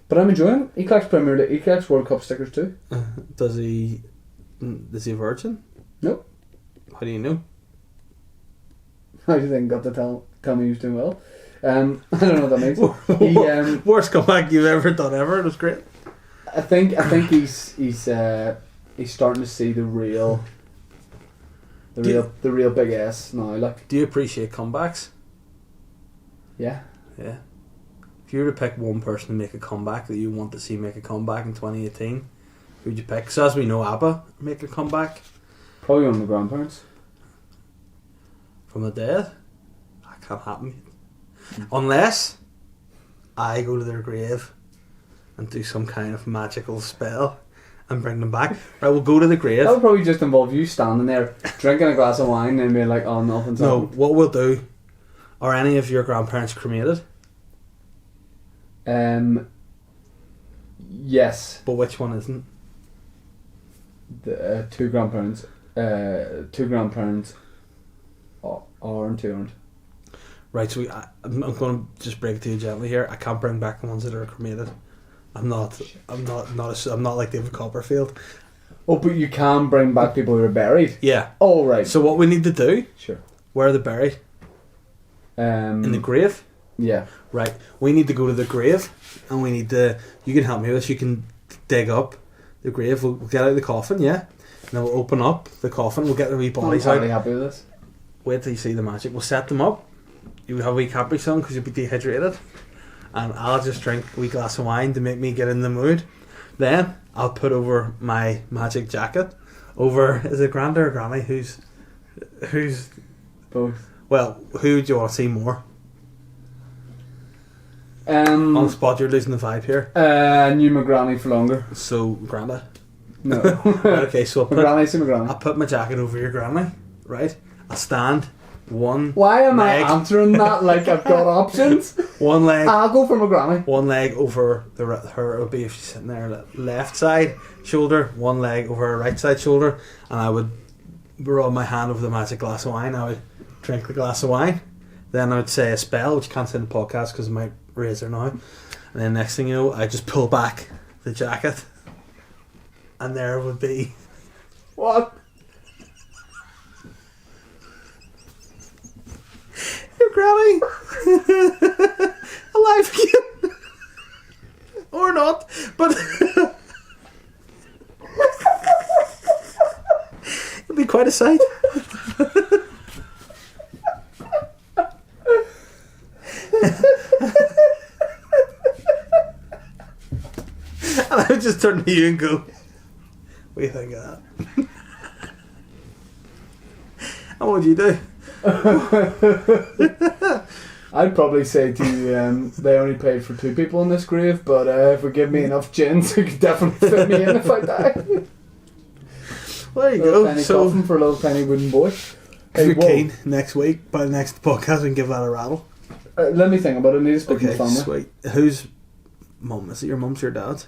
Speaker 1: But I'm enjoying it. He collects Premier League, he collects World Cup stickers too.
Speaker 2: Is he a virgin?
Speaker 1: Nope.
Speaker 2: How do you know?
Speaker 1: How do you think got to tell me he was doing well? I don't know what that means.
Speaker 2: Worst comeback you've ever done ever. It was great.
Speaker 1: I think he's starting to see the real big S now. Like,
Speaker 2: do you appreciate comebacks?
Speaker 1: Yeah.
Speaker 2: Yeah. If you were to pick one person to make a comeback that you want to see make a comeback in 2018, who would you pick? So as we know, ABBA make a comeback.
Speaker 1: Probably one of my grandparents.
Speaker 2: From the dead? That can't happen. Unless I go to their grave and do some kind of magical spell and bring them back. Right, we'll go to the grave.
Speaker 1: That would probably just involve you standing there drinking a glass of wine and being like, oh, nothing's happened.
Speaker 2: No, what we'll do, are any of your grandparents cremated?
Speaker 1: Yes.
Speaker 2: But which one isn't?
Speaker 1: The two grandparents are and two aren't.
Speaker 2: Right, so I'm going to just break it to you gently here. I can't bring back the ones that are cremated. I'm not like David Copperfield.
Speaker 1: Oh, but you can bring back people who are buried.
Speaker 2: Yeah.
Speaker 1: Oh, right.
Speaker 2: So what we need to do?
Speaker 1: Sure.
Speaker 2: Where are they buried? In the grave.
Speaker 1: Yeah.
Speaker 2: Right. We need to go to the grave, and we need to. You can help me with this. You can dig up the grave. We'll get out the coffin. Yeah. And then we'll open up the coffin. We'll get the wee bodies out.
Speaker 1: I'm happy with this.
Speaker 2: Wait till you see the magic. We'll set them up. You would have a wee Capri Sun because you'd be dehydrated, and I'll just drink a wee glass of wine to make me get in the mood. Then I'll put over my magic jacket over, is it Granda or Granny? Who's
Speaker 1: both?
Speaker 2: Well, who do you want to see more? On the spot, you're losing the vibe here.
Speaker 1: Knew my granny for longer.
Speaker 2: So Granda.
Speaker 1: No.
Speaker 2: Right, okay, so
Speaker 1: I'll
Speaker 2: put my jacket over your granny, right? I'll stand.
Speaker 1: Why am I answering that like I've got options?
Speaker 2: One leg.
Speaker 1: I'll go for my granny.
Speaker 2: One leg over her. It would be if she's sitting there, left side shoulder. One leg over her right side shoulder, and I would rub my hand over the magic glass of wine. I would drink the glass of wine. Then I would say a spell, which you can't say in the podcast because it might raise her now. And then next thing you know, I just pull back the jacket, and there would be
Speaker 1: What?
Speaker 2: Your granny alive again, or not? But it'll be quite a sight. And I would just turn to you and go, "What do you think of that?" And what would you do?
Speaker 1: I'd probably say to you, they only paid for 2 people in this grave, but if we give me enough gins, it could definitely fit me in if I die.
Speaker 2: Well, there you
Speaker 1: Little
Speaker 2: go.
Speaker 1: penny
Speaker 2: So
Speaker 1: coffin for a little tiny wooden boy.
Speaker 2: if
Speaker 1: Hey,
Speaker 2: you're
Speaker 1: whoa.
Speaker 2: keen, next week, by the next podcast, we can give that a rattle.
Speaker 1: Let me think about it. I need to speak to
Speaker 2: Okay,
Speaker 1: my family.
Speaker 2: sweet. Whose mum? Is it your mum's or your dad's?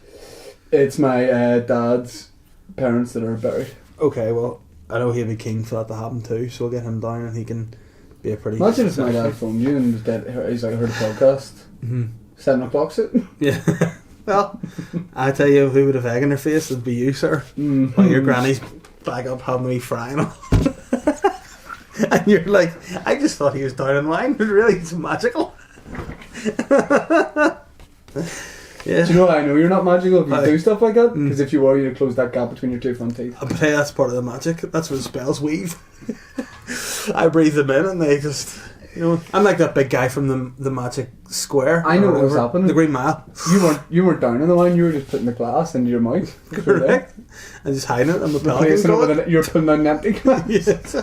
Speaker 1: It's my dad's parents that are buried.
Speaker 2: Okay, well, I know he'd be keen for that to happen too, so we'll get him down and he can be a pretty...
Speaker 1: Imagine if my dad phoned you and he's like, I heard a podcast.
Speaker 2: Mm-hmm.
Speaker 1: 7 o'clock's it.
Speaker 2: Yeah. Well, I tell you, who would have egg in her face? It'd be you, sir.
Speaker 1: Mm-hmm.
Speaker 2: While your granny's back up having me frying on. And you're like, I just thought he was down in line, but really it's magical. Yeah.
Speaker 1: Do you know how I know you're not magical if you
Speaker 2: Aye.
Speaker 1: do stuff like that?
Speaker 2: Mm.
Speaker 1: Because if you were, you'd close that gap between your 2 front teeth.
Speaker 2: But hey, that's part of the magic. That's where the spells weave. I breathe them in and they just... You know, I'm like that big guy from the Magic Square.
Speaker 1: I know
Speaker 2: or
Speaker 1: what was
Speaker 2: whatever,
Speaker 1: happening.
Speaker 2: The Green Mile.
Speaker 1: You weren't down in the line, you were just putting the glass into your mouth.
Speaker 2: Correct. And just hiding it in the pelican
Speaker 1: Replacing it
Speaker 2: gullet.
Speaker 1: with you're putting out an empty glass.
Speaker 2: Yes.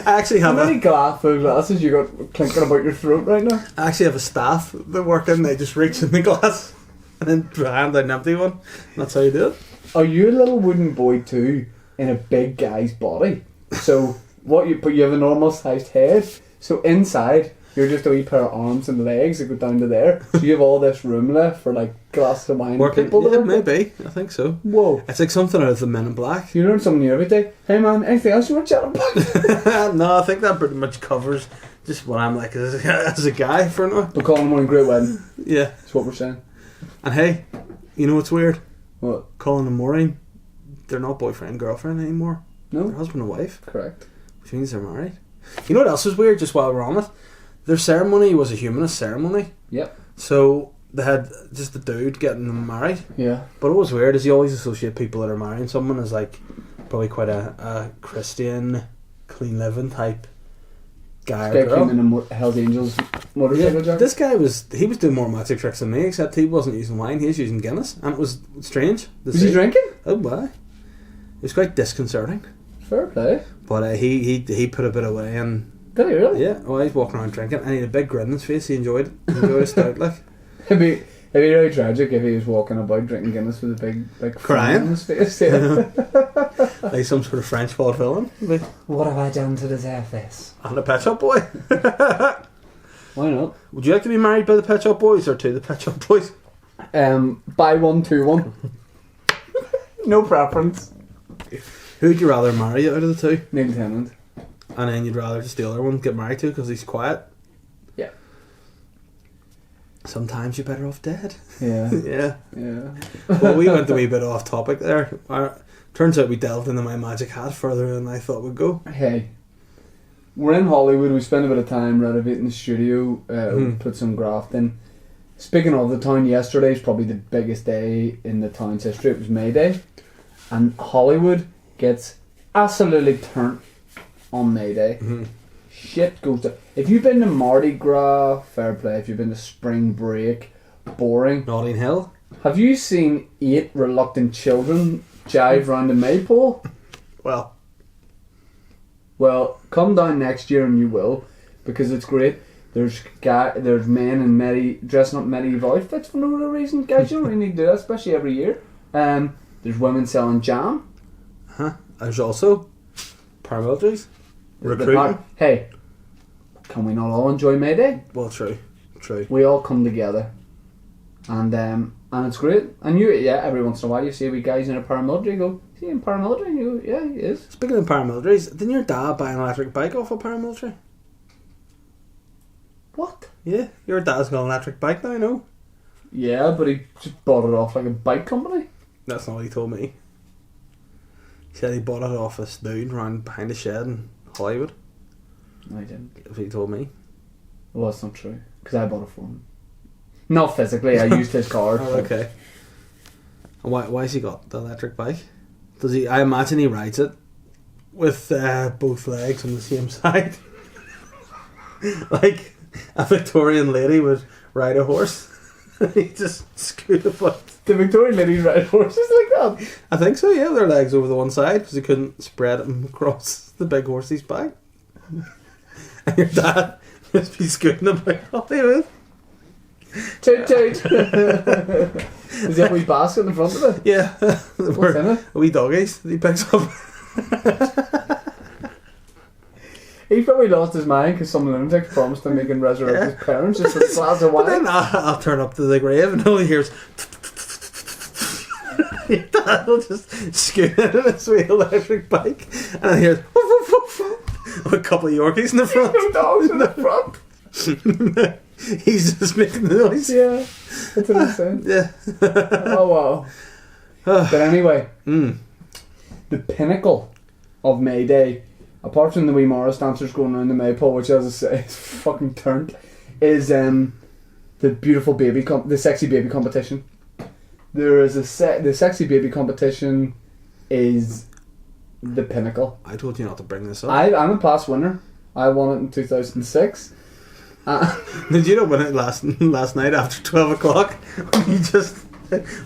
Speaker 2: I actually
Speaker 1: How
Speaker 2: have
Speaker 1: many full glasses you got clinking about your throat right now?
Speaker 2: I actually have a staff that work in. They just reach in the glass and then hand out an empty one. That's how you do it.
Speaker 1: Are you a little wooden boy too in a big guy's body? So you have a normal sized head. So inside you're just a wee pair of arms and legs that go down to there. So you have all this room left for like glasses of wine.
Speaker 2: Working?
Speaker 1: People to
Speaker 2: Yeah,
Speaker 1: work with.
Speaker 2: maybe. I think so.
Speaker 1: Whoa.
Speaker 2: It's like something out of the Men in Black.
Speaker 1: You learn something new every day. Hey man, anything else you want to chat about?
Speaker 2: No, I think that pretty much covers just what I'm like as a guy for now.
Speaker 1: We're calling one great wedding.
Speaker 2: Yeah.
Speaker 1: That's what we're saying.
Speaker 2: And hey, you know what's weird?
Speaker 1: What?
Speaker 2: Colin and Maureen, they're not boyfriend girlfriend anymore.
Speaker 1: No?
Speaker 2: They're husband and wife,
Speaker 1: Correct.
Speaker 2: which means they're married. You know what else was weird? Just while we're on it, their ceremony was a humanist ceremony.
Speaker 1: Yep.
Speaker 2: So they had just the dude getting them married.
Speaker 1: Yeah.
Speaker 2: But what was weird is you always associate people that are marrying someone as like probably quite a Christian, clean living type guy
Speaker 1: This
Speaker 2: or
Speaker 1: guy
Speaker 2: girl.
Speaker 1: came in a Hells Angels motorcycle jacket.
Speaker 2: This guy was doing more magic tricks than me, except he wasn't using wine, he was using Guinness, and it was strange to
Speaker 1: Was
Speaker 2: see.
Speaker 1: he drinking?
Speaker 2: Oh boy. It was quite disconcerting.
Speaker 1: Fair play.
Speaker 2: But he put a bit away and
Speaker 1: Did he really?
Speaker 2: yeah, well he's walking around drinking and he had a big grin on his face, he enjoyed it. He enjoyed his stout like.
Speaker 1: It'd be really tragic if he was walking about drinking Guinness with a big like
Speaker 2: Crying?
Speaker 1: frown on his face. Yeah.
Speaker 2: Like some sort of French vaudevillain. Like,
Speaker 1: What have I done to deserve this?
Speaker 2: and a Pet Shop Boy.
Speaker 1: Why not?
Speaker 2: Would you like to be married by the Pet Shop Boys or to the Pet Shop Boys?
Speaker 1: Buy one, 2 1. No preference.
Speaker 2: Who would you rather marry out of the two?
Speaker 1: Neil Tennant.
Speaker 2: And then you'd rather just the other one get married to because he's quiet?
Speaker 1: Yeah.
Speaker 2: Sometimes you're better off dead.
Speaker 1: Yeah.
Speaker 2: Yeah.
Speaker 1: Yeah.
Speaker 2: Well, we went a wee bit off topic there. Turns out we delved into my magic hat further than I thought we'd go.
Speaker 1: Hey, we're in Hollywood. We spent a bit of time renovating the studio. We put some graft in. Speaking of the town, yesterday is probably the biggest day in the town's history. It was May Day, and Hollywood gets absolutely turned on May Day.
Speaker 2: Mm-hmm.
Speaker 1: Shit goes down. If you've been to Mardi Gras, fair play. If you've been to Spring Break, boring.
Speaker 2: Notting Hill.
Speaker 1: Have you seen 8 reluctant children jive round a maypole? Well, come down next year and you will, because it's great. There's men in dressing up medieval outfits for no real reason. Guys, you don't really need to do that, especially every year. There's women selling jam.
Speaker 2: There's also paramilitaries. Recruiting.
Speaker 1: Hey, can we not all enjoy May Day?
Speaker 2: Well, true.
Speaker 1: We all come together, and it's great. And every once in a while you see a wee guys in a paramilitary. You go, is he in paramilitary? And you go, yeah, he is.
Speaker 2: Speaking of paramilitaries, didn't your dad buy an electric bike off a paramilitary?
Speaker 1: What?
Speaker 2: Yeah, your dad's got an electric bike now, no?
Speaker 1: Yeah, but he just bought it off like a bike company.
Speaker 2: That's not what he told me. He said he bought it off a dude round behind a shed in Hollywood.
Speaker 1: No, I didn't.
Speaker 2: If he told me.
Speaker 1: Well, that's not true. Because I bought it for him. Not physically, I used his card.
Speaker 2: Oh, okay. And why has he got the electric bike? Does he? I imagine he rides it with both legs on the same side. Like a Victorian lady would ride a horse. He just scoot about.
Speaker 1: The Victorian ladies ride horses like that?
Speaker 2: I think so, yeah, with their legs over the one side because he couldn't spread them across the big horse's back. And your dad must be scooting about Hollywood.
Speaker 1: Toot toot. Is that a wee basket in the front of it?
Speaker 2: Yeah.
Speaker 1: What's in it?
Speaker 2: Wee doggies that he picks up.
Speaker 1: He probably lost his mind because some lunatic promised him he can resurrect his parents just with a glass of wine.
Speaker 2: But then I'll turn up to the grave and all he hears your dad will just scoot in his wee electric bike and then hears woof, woof, woof, with a couple of Yorkies in the front.
Speaker 1: No dogs in the front.
Speaker 2: He's just making the noise.
Speaker 1: Yeah, that's what I'm saying.
Speaker 2: Yeah.
Speaker 1: Oh wow. But anyway, the pinnacle of May Day, apart from the wee Morris dancers going around the maypole, which as I say is fucking turned, is the beautiful baby, the sexy baby competition. There is the sexy baby competition is the pinnacle.
Speaker 2: I told you not to bring this up.
Speaker 1: I'm a past winner. I won it in 2006.
Speaker 2: Did you not win it last night after 12 o'clock? You just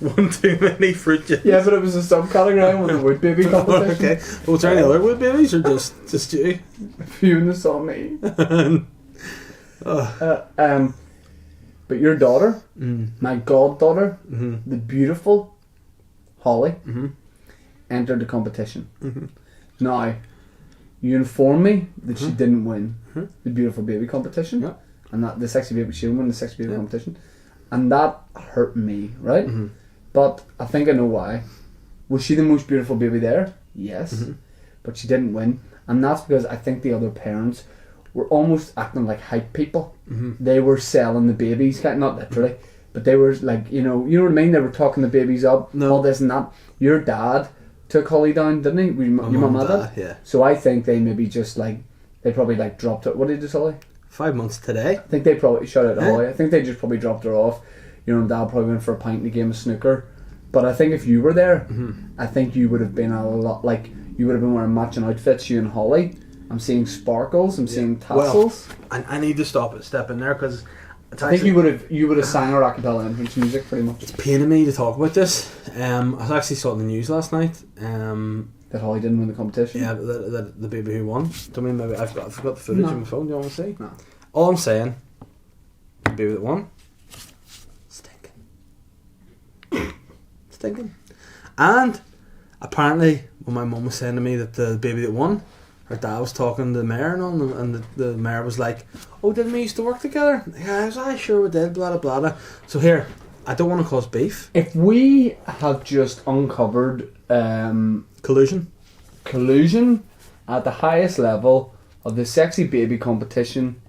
Speaker 2: won too many fruit juice.
Speaker 1: Yeah, but it was a subcategory with the wood baby competition.
Speaker 2: Okay. Well, was there any other wood babies or just you?
Speaker 1: A few in the saw me. But your daughter, my goddaughter, the beautiful Holly, entered the competition. Now, you informed me that she didn't win the beautiful baby competition, and that the sexy baby, she didn't win the sexy baby competition, and that hurt me, right? But I think I know why. Was she the most beautiful baby there? Yes, but she didn't win, and that's because I think the other parents were almost acting like hype people. They were selling the babies, not literally, but they were like, you know what I mean? They were talking the babies up, all this and that. Your dad took Holly down, didn't he? Your mum and dad?
Speaker 2: Yeah.
Speaker 1: So I think they maybe just they probably dropped it. What did you say, Holly?
Speaker 2: 5 months today.
Speaker 1: I think they probably shut out Holly. I think they just probably dropped her off. Your dad probably went for a pint in a game of snooker. But I think if you were there, I think you would have been a lot you would have been wearing matching outfits, you and Holly. I'm seeing sparkles. I'm seeing tassels.
Speaker 2: Well, I need to step in there because
Speaker 1: I think you would have sang our a cappella entrance music pretty much.
Speaker 2: It's paining me to talk about this. I actually saw it in the news last night.
Speaker 1: That Holly didn't win the competition.
Speaker 2: Yeah, the baby who won. Do you mean maybe I've got the footage on my phone? Do you want to see?
Speaker 1: No.
Speaker 2: All I'm saying, the baby that won, stinking. And apparently, when my mum was saying to me that the baby that won, her dad was talking to the mayor and all, and the mayor was like, "Oh, didn't we used to work together?" Yeah, I was like, "Sure we did." Blah blah blah. So here, I don't want to cause beef.
Speaker 1: If we have just uncovered
Speaker 2: collusion
Speaker 1: at the highest level of the sexy baby competition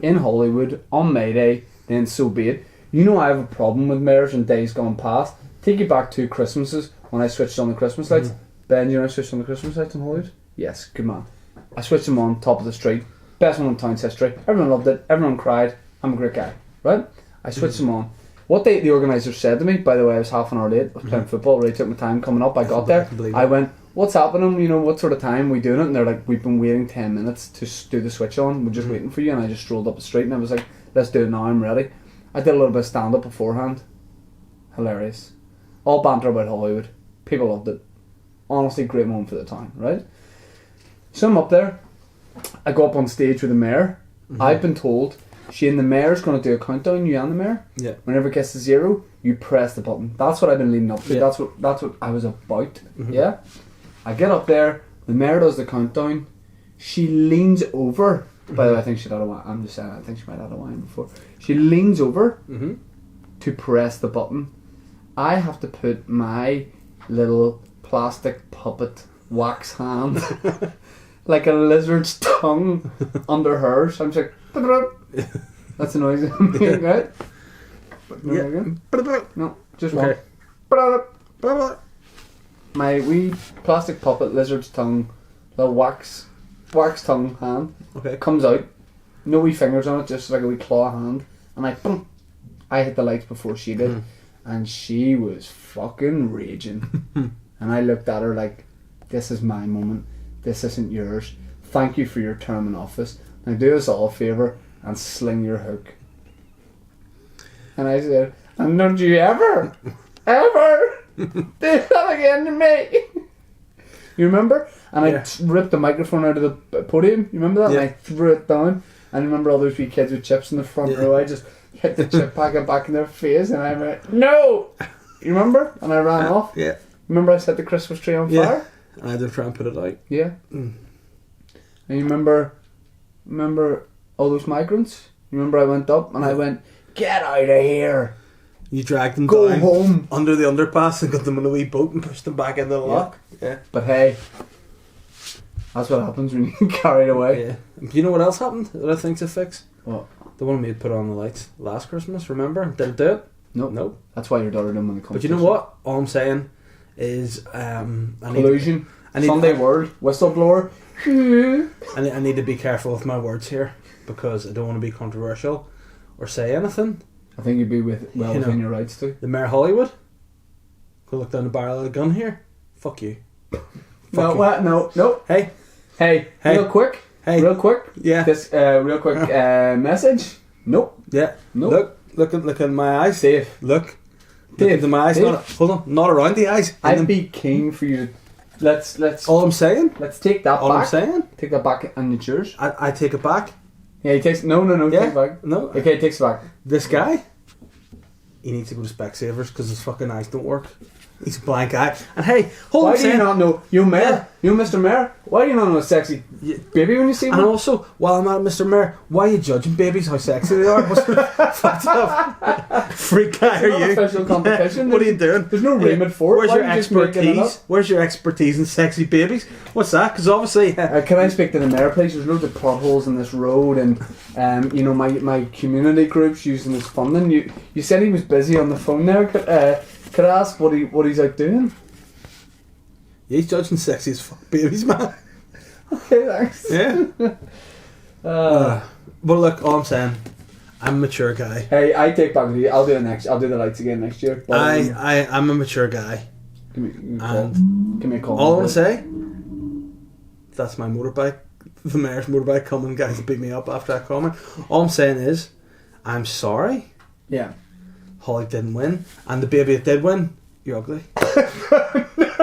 Speaker 1: in Hollywood on May Day, then so be it. You know I have a problem with mayors in days gone past. Take you back to Christmases when I switched on the Christmas lights. Ben, you know I switched on the Christmas lights in Hollywood? Yes, good man. I switched them on, top of the street. Best one in town's history. Everyone loved it. Everyone cried. I'm a great guy. Right? I switched them on. What the organisers said to me, by the way, I was half an hour late. I was playing football. Really took my time coming up. I got there. I went, what's happening? You know, what sort of time are we doing it? And they're like, we've been waiting 10 minutes to do the switch on. We're just waiting for you. And I just strolled up the street and I was like, let's do it now. I'm ready. I did a little bit of stand-up beforehand. Hilarious. All banter about Hollywood. People loved it. Honestly, great moment for the town, right? So I'm up there. I go up on stage with the mayor. I've been told she and the mayor's going to do a countdown, you and the mayor.
Speaker 2: Yeah.
Speaker 1: Whenever it gets to 0, you press the button. That's what I've been leading up to.
Speaker 2: Yeah.
Speaker 1: That's what I was about. Yeah. I get up there. The mayor does the countdown. She leans over. By the way, I think she'd had a wine. I'm just saying. I think she might have had a wine before. She leans over to press the button. I have to put my little plastic puppet wax hand like a lizard's tongue under hers. So I'm just like, that's the noise I'm making, right? No, just one. my wee plastic puppet lizard's tongue, the wax tongue hand,
Speaker 2: Okay.
Speaker 1: comes out, no wee fingers on it, just like a wee claw hand, and I hit the lights before she did, and she was fucking raging. And I looked at her like, this is my moment, this isn't yours. Thank you for your term in office. Now do us all a favour and sling your hook. And I said, and don't you ever do that again to me. You remember? And I ripped the microphone out of the podium. You remember that?
Speaker 2: Yeah.
Speaker 1: And I threw it down. And I remember all those wee kids with chips in the front row. I just hit the chip packet back in their face, and I went, no! You remember? And I ran off.
Speaker 2: Yeah.
Speaker 1: Remember I set the Christmas tree on fire?
Speaker 2: And I had to try and put it out.
Speaker 1: Yeah. And you remember all those migrants? You remember I went up and I went, get out of here!
Speaker 2: You dragged them
Speaker 1: Go
Speaker 2: down
Speaker 1: home!
Speaker 2: under the underpass and got them in a wee boat and pushed them back into the lock. Yeah.
Speaker 1: But hey, that's what happens when you get carried away.
Speaker 2: Yeah. Do you know what else happened that I think's a fix?
Speaker 1: What?
Speaker 2: They wanted me to put on the lights last Christmas, remember? Did it do it?
Speaker 1: Nope.
Speaker 2: Nope.
Speaker 1: That's why your daughter didn't win the
Speaker 2: But
Speaker 1: competition.
Speaker 2: you know what? All I'm saying is
Speaker 1: Collusion.
Speaker 2: I need
Speaker 1: Sunday World. Whistleblower.
Speaker 2: I need to be careful with my words here because I don't want to be controversial or say anything.
Speaker 1: I think you'd be within your rights too.
Speaker 2: The Mayor of Hollywood. Go look down the barrel of the gun here. Fuck you.
Speaker 1: No, what? No.
Speaker 2: Hey.
Speaker 1: Real quick.
Speaker 2: Yeah.
Speaker 1: This real quick message. Nope.
Speaker 2: Yeah.
Speaker 1: Nope.
Speaker 2: Look in my eyes.
Speaker 1: Dave.
Speaker 2: Look
Speaker 1: Dave.
Speaker 2: into my eyes.
Speaker 1: Dave.
Speaker 2: Hold on. Not around the eyes.
Speaker 1: I'd be keen for you to let's
Speaker 2: All I'm saying.
Speaker 1: let's take that
Speaker 2: All
Speaker 1: back.
Speaker 2: I'm saying.
Speaker 1: Take that back and it's yours.
Speaker 2: I take it back.
Speaker 1: Yeah, he takes no.
Speaker 2: Yeah.
Speaker 1: Take it back.
Speaker 2: No.
Speaker 1: Okay, he takes it back.
Speaker 2: This guy. He needs to go to Specsavers because his fucking eyes don't work. He's a blank eye. And hey,
Speaker 1: Why do you not know you Mayor? You Mr. Mayor? Why do you not know a sexy baby when you see
Speaker 2: And
Speaker 1: one?
Speaker 2: also, while I'm at Mr. Mayor, why are you judging babies how sexy they are? What's fucked up? Freak guy are
Speaker 1: It's not
Speaker 2: you?
Speaker 1: official competition.
Speaker 2: Yeah. What are you doing?
Speaker 1: There's no raiment for it.
Speaker 2: Where's
Speaker 1: Why
Speaker 2: your
Speaker 1: are you just making it up?
Speaker 2: expertise? Where's your expertise in sexy babies? What's that? Because obviously,
Speaker 1: Can I speak to the mayor, please? There's loads of potholes in this road, and you know my community groups using this funding. You said he was busy on the phone there. Could I ask what he's out doing?
Speaker 2: he's judging sexy as fuck babies, man.
Speaker 1: Okay, thanks.
Speaker 2: Yeah. But look, all I'm saying, I'm a mature guy.
Speaker 1: Hey, I take back the. I'll do it next. I'll do the lights again next year.
Speaker 2: I'm a mature guy.
Speaker 1: Give me a call.
Speaker 2: And
Speaker 1: Give me a call.
Speaker 2: all I want to say, that's my motorbike. The mayor's motorbike coming, guys, to beat me up after that comment. All I'm saying is, I'm sorry.
Speaker 1: Yeah.
Speaker 2: Holly didn't win, and the baby that did win, you're ugly.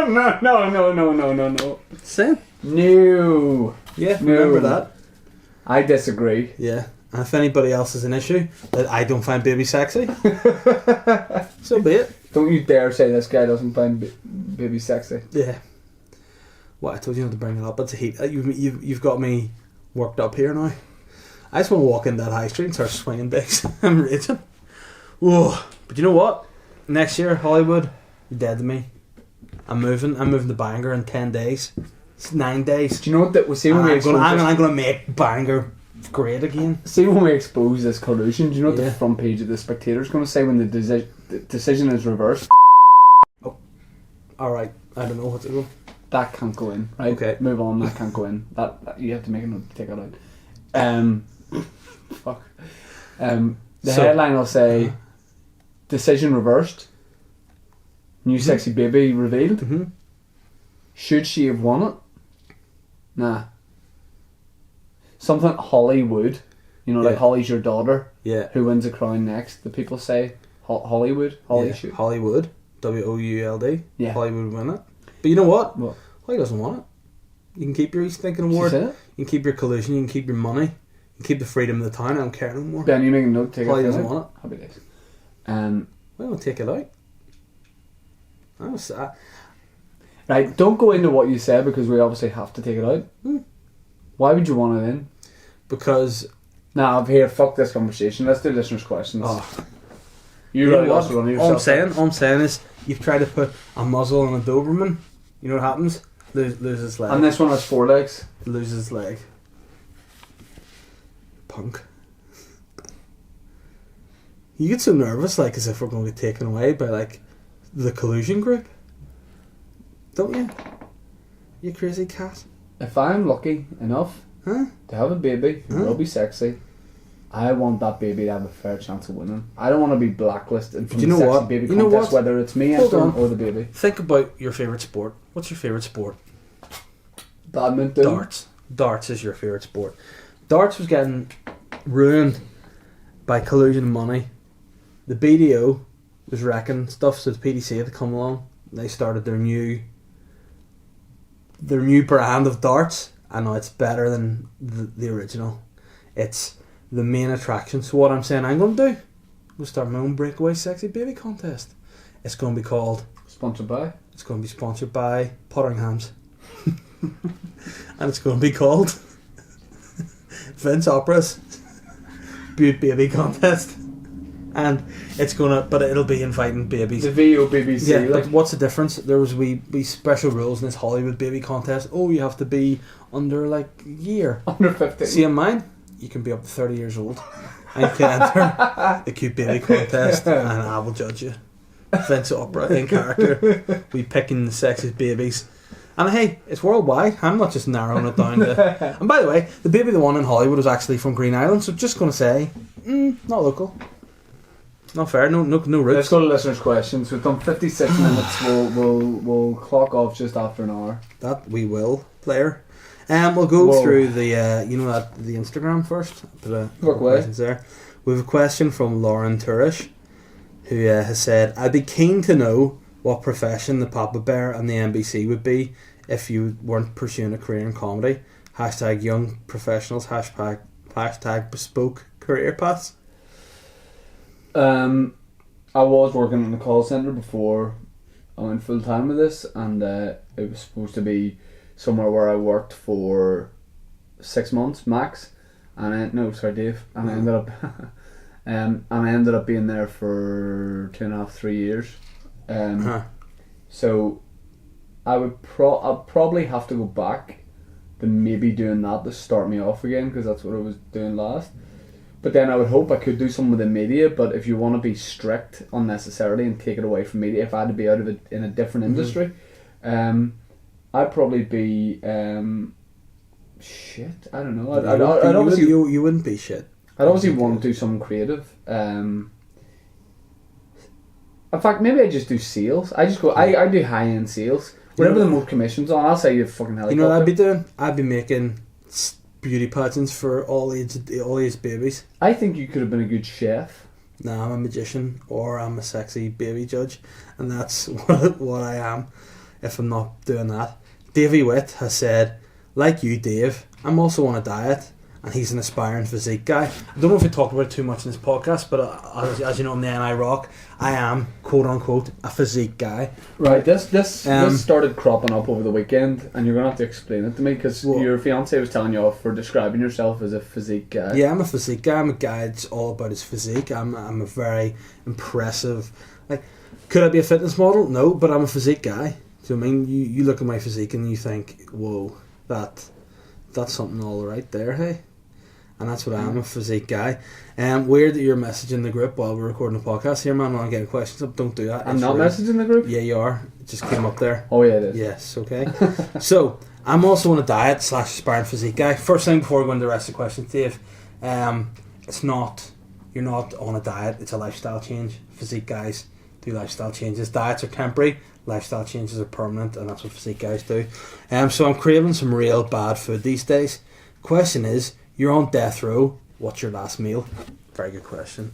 Speaker 1: No.
Speaker 2: Same.
Speaker 1: No.
Speaker 2: Yeah,
Speaker 1: No.
Speaker 2: remember that.
Speaker 1: I disagree.
Speaker 2: Yeah, and if anybody else has an issue that I don't find baby sexy, so be it.
Speaker 1: Don't you dare say this guy doesn't find baby sexy.
Speaker 2: Yeah. What I told you not to bring it up. It's a heat. You've got me worked up here now. I just want to walk in that high street and start swinging dicks. I'm raging. Whoa. But you know what? Next year, Hollywood, you're dead to me. I'm moving to Bangor in 10 days. It's 9 days.
Speaker 1: Do you know what that we see when we expose
Speaker 2: I'm going to make Bangor great again.
Speaker 1: See when we expose this collusion, do you know what
Speaker 2: Yeah.
Speaker 1: the front page of the Spectator is going to say when the decision is reversed?
Speaker 2: Oh, alright. I don't know what to go.
Speaker 1: That can't go in, right?
Speaker 2: Okay.
Speaker 1: Move on, that can't go in. That you have to make a note to take it out. Fuck. The headline will say, decision reversed, new sexy baby revealed.
Speaker 2: Mm-hmm.
Speaker 1: Should she have won it? Nah. Something Hollywood, like Holly's your daughter.
Speaker 2: Yeah.
Speaker 1: Who wins the crown next? The people say Hollywood. Holly should.
Speaker 2: Hollywood. WOULD.
Speaker 1: Yeah.
Speaker 2: Hollywood win it. But you know what?
Speaker 1: What?
Speaker 2: Holly doesn't want it. You can keep your East Thinking
Speaker 1: She
Speaker 2: Award.
Speaker 1: said it.
Speaker 2: You can keep your collusion. You can keep your money. You can keep the freedom of the town. I don't care no more.
Speaker 1: Ben, you make a note. Take
Speaker 2: Holly
Speaker 1: it.
Speaker 2: doesn't want it.
Speaker 1: Happy days.
Speaker 2: Well, we'll take it out. I was sad.
Speaker 1: Right, don't go into what you said because we obviously have to take it out. Why would you want it in?
Speaker 2: Because
Speaker 1: Nah, here, fuck this conversation. Let's do listeners' questions. You
Speaker 2: know
Speaker 1: really
Speaker 2: what?
Speaker 1: lost it on yourself.
Speaker 2: All I'm saying is you've tried to put a muzzle on a Doberman. You know what happens? Loses leg.
Speaker 1: And this one has 4 legs.
Speaker 2: Loses leg. Punk. You get so nervous, like as if we're going to be taken away by like the collusion group. Don't you? You crazy cat.
Speaker 1: If I'm lucky enough to have a baby who will be sexy, I want that baby to have a fair chance of winning. I don't want to be blacklisted from the sexy baby contest, whether it's me entering or the baby.
Speaker 2: Think about your favourite sport. What's your favourite sport?
Speaker 1: Badminton.
Speaker 2: Darts. Darts is your favourite sport. Darts was getting ruined by collusion and money. The BDO was wrecking stuff, so the PDC had to come along. They started their new brand of darts, and now it's better than the original. It's the main attraction. So what I'm saying I'm going to do, I'm going to start my own breakaway sexy baby contest. It's going to be called...
Speaker 1: Sponsored by?
Speaker 2: It's going to be sponsored by Potteringham's. And it's going to be called Vince Opera's Butte Baby Contest. And it's going to... But it'll be inviting babies.
Speaker 1: The VOBBC.
Speaker 2: Yeah, like what's the difference? There was we special rules in this Hollywood baby contest. Oh, you have to be under like a year.
Speaker 1: Under 15.
Speaker 2: See, in mine, you can be up to 30 years old. And you can enter the cute baby contest, and I will judge you. Vince Opera in character. We picking the sexiest babies. And hey, it's worldwide. I'm not just narrowing it down to... And by the way, the baby that won in Hollywood was actually from Green Island, so just going to say, not local. Not fair, no roots.
Speaker 1: Let's go to listeners' questions. We've done 56 minutes. We'll clock off just after an hour.
Speaker 2: That we will, player. We'll go through the the Instagram first.
Speaker 1: Work away.
Speaker 2: There. We have a question from Lauren Turish, who has said, "I'd be keen to know what profession the Papa Bear and the NBC would be if you weren't pursuing a career in comedy. Hashtag young professionals. Hashtag bespoke career paths."
Speaker 1: I was working in the call centre before I went full time with this, and it was supposed to be somewhere where I worked for 6 months max, and I ended up I ended up being there for 2.5-3 years. So I would I'd probably have to go back to maybe doing that to start me off again, because that's what I was doing last. But then I would hope I could do something with the media. But if you want to be strict unnecessarily and take it away from media, if I had to be out of it in a different industry, I'd probably be shit. I don't know. I'd obviously
Speaker 2: you wouldn't be shit.
Speaker 1: I'd obviously want to do something creative. In fact, maybe I just do sales. I do high end sales. Whatever the most commissions on, I'll say you fucking helicopter.
Speaker 2: You know what I'd be doing? I'd be making beauty pageants for all age babies.
Speaker 1: I think you could have been a good chef.
Speaker 2: Nah, I'm a magician, or I'm a sexy baby judge, and that's what I am if I'm not doing that. Davey Witt has said, like you, Dave, I'm also on a diet, and he's an aspiring physique guy. I don't know if we talked about it too much in this podcast, but as you know, I'm the NI Rock. I am, quote unquote, a physique guy.
Speaker 1: Right, this started cropping up over the weekend, and you're going to have to explain it to me, because your fiancé was telling you off for describing yourself as a physique guy.
Speaker 2: Yeah, I'm a physique guy. I'm a guy that's all about his physique. I'm a very impressive... Like, could I be a fitness model? No, but I'm a physique guy. Do you know what I mean? You look at my physique and you think, whoa, that's something all right there, hey? And that's what I am, a physique guy. Weird that you're messaging the group while we're recording a podcast here, man. I'm getting questions up. Don't do that.
Speaker 1: I'm not messaging the group?
Speaker 2: Yeah, you are. It just came up there.
Speaker 1: Oh, yeah, it is.
Speaker 2: Yes, okay. So, I'm also on a diet / aspiring physique guy. First thing before we go into the rest of the questions, Dave, you're not on a diet, it's a lifestyle change. Physique guys do lifestyle changes. Diets are temporary, lifestyle changes are permanent, and that's what physique guys do. So I'm craving some real bad food these days. Question is, you're on death row, what's your last meal? Very good question.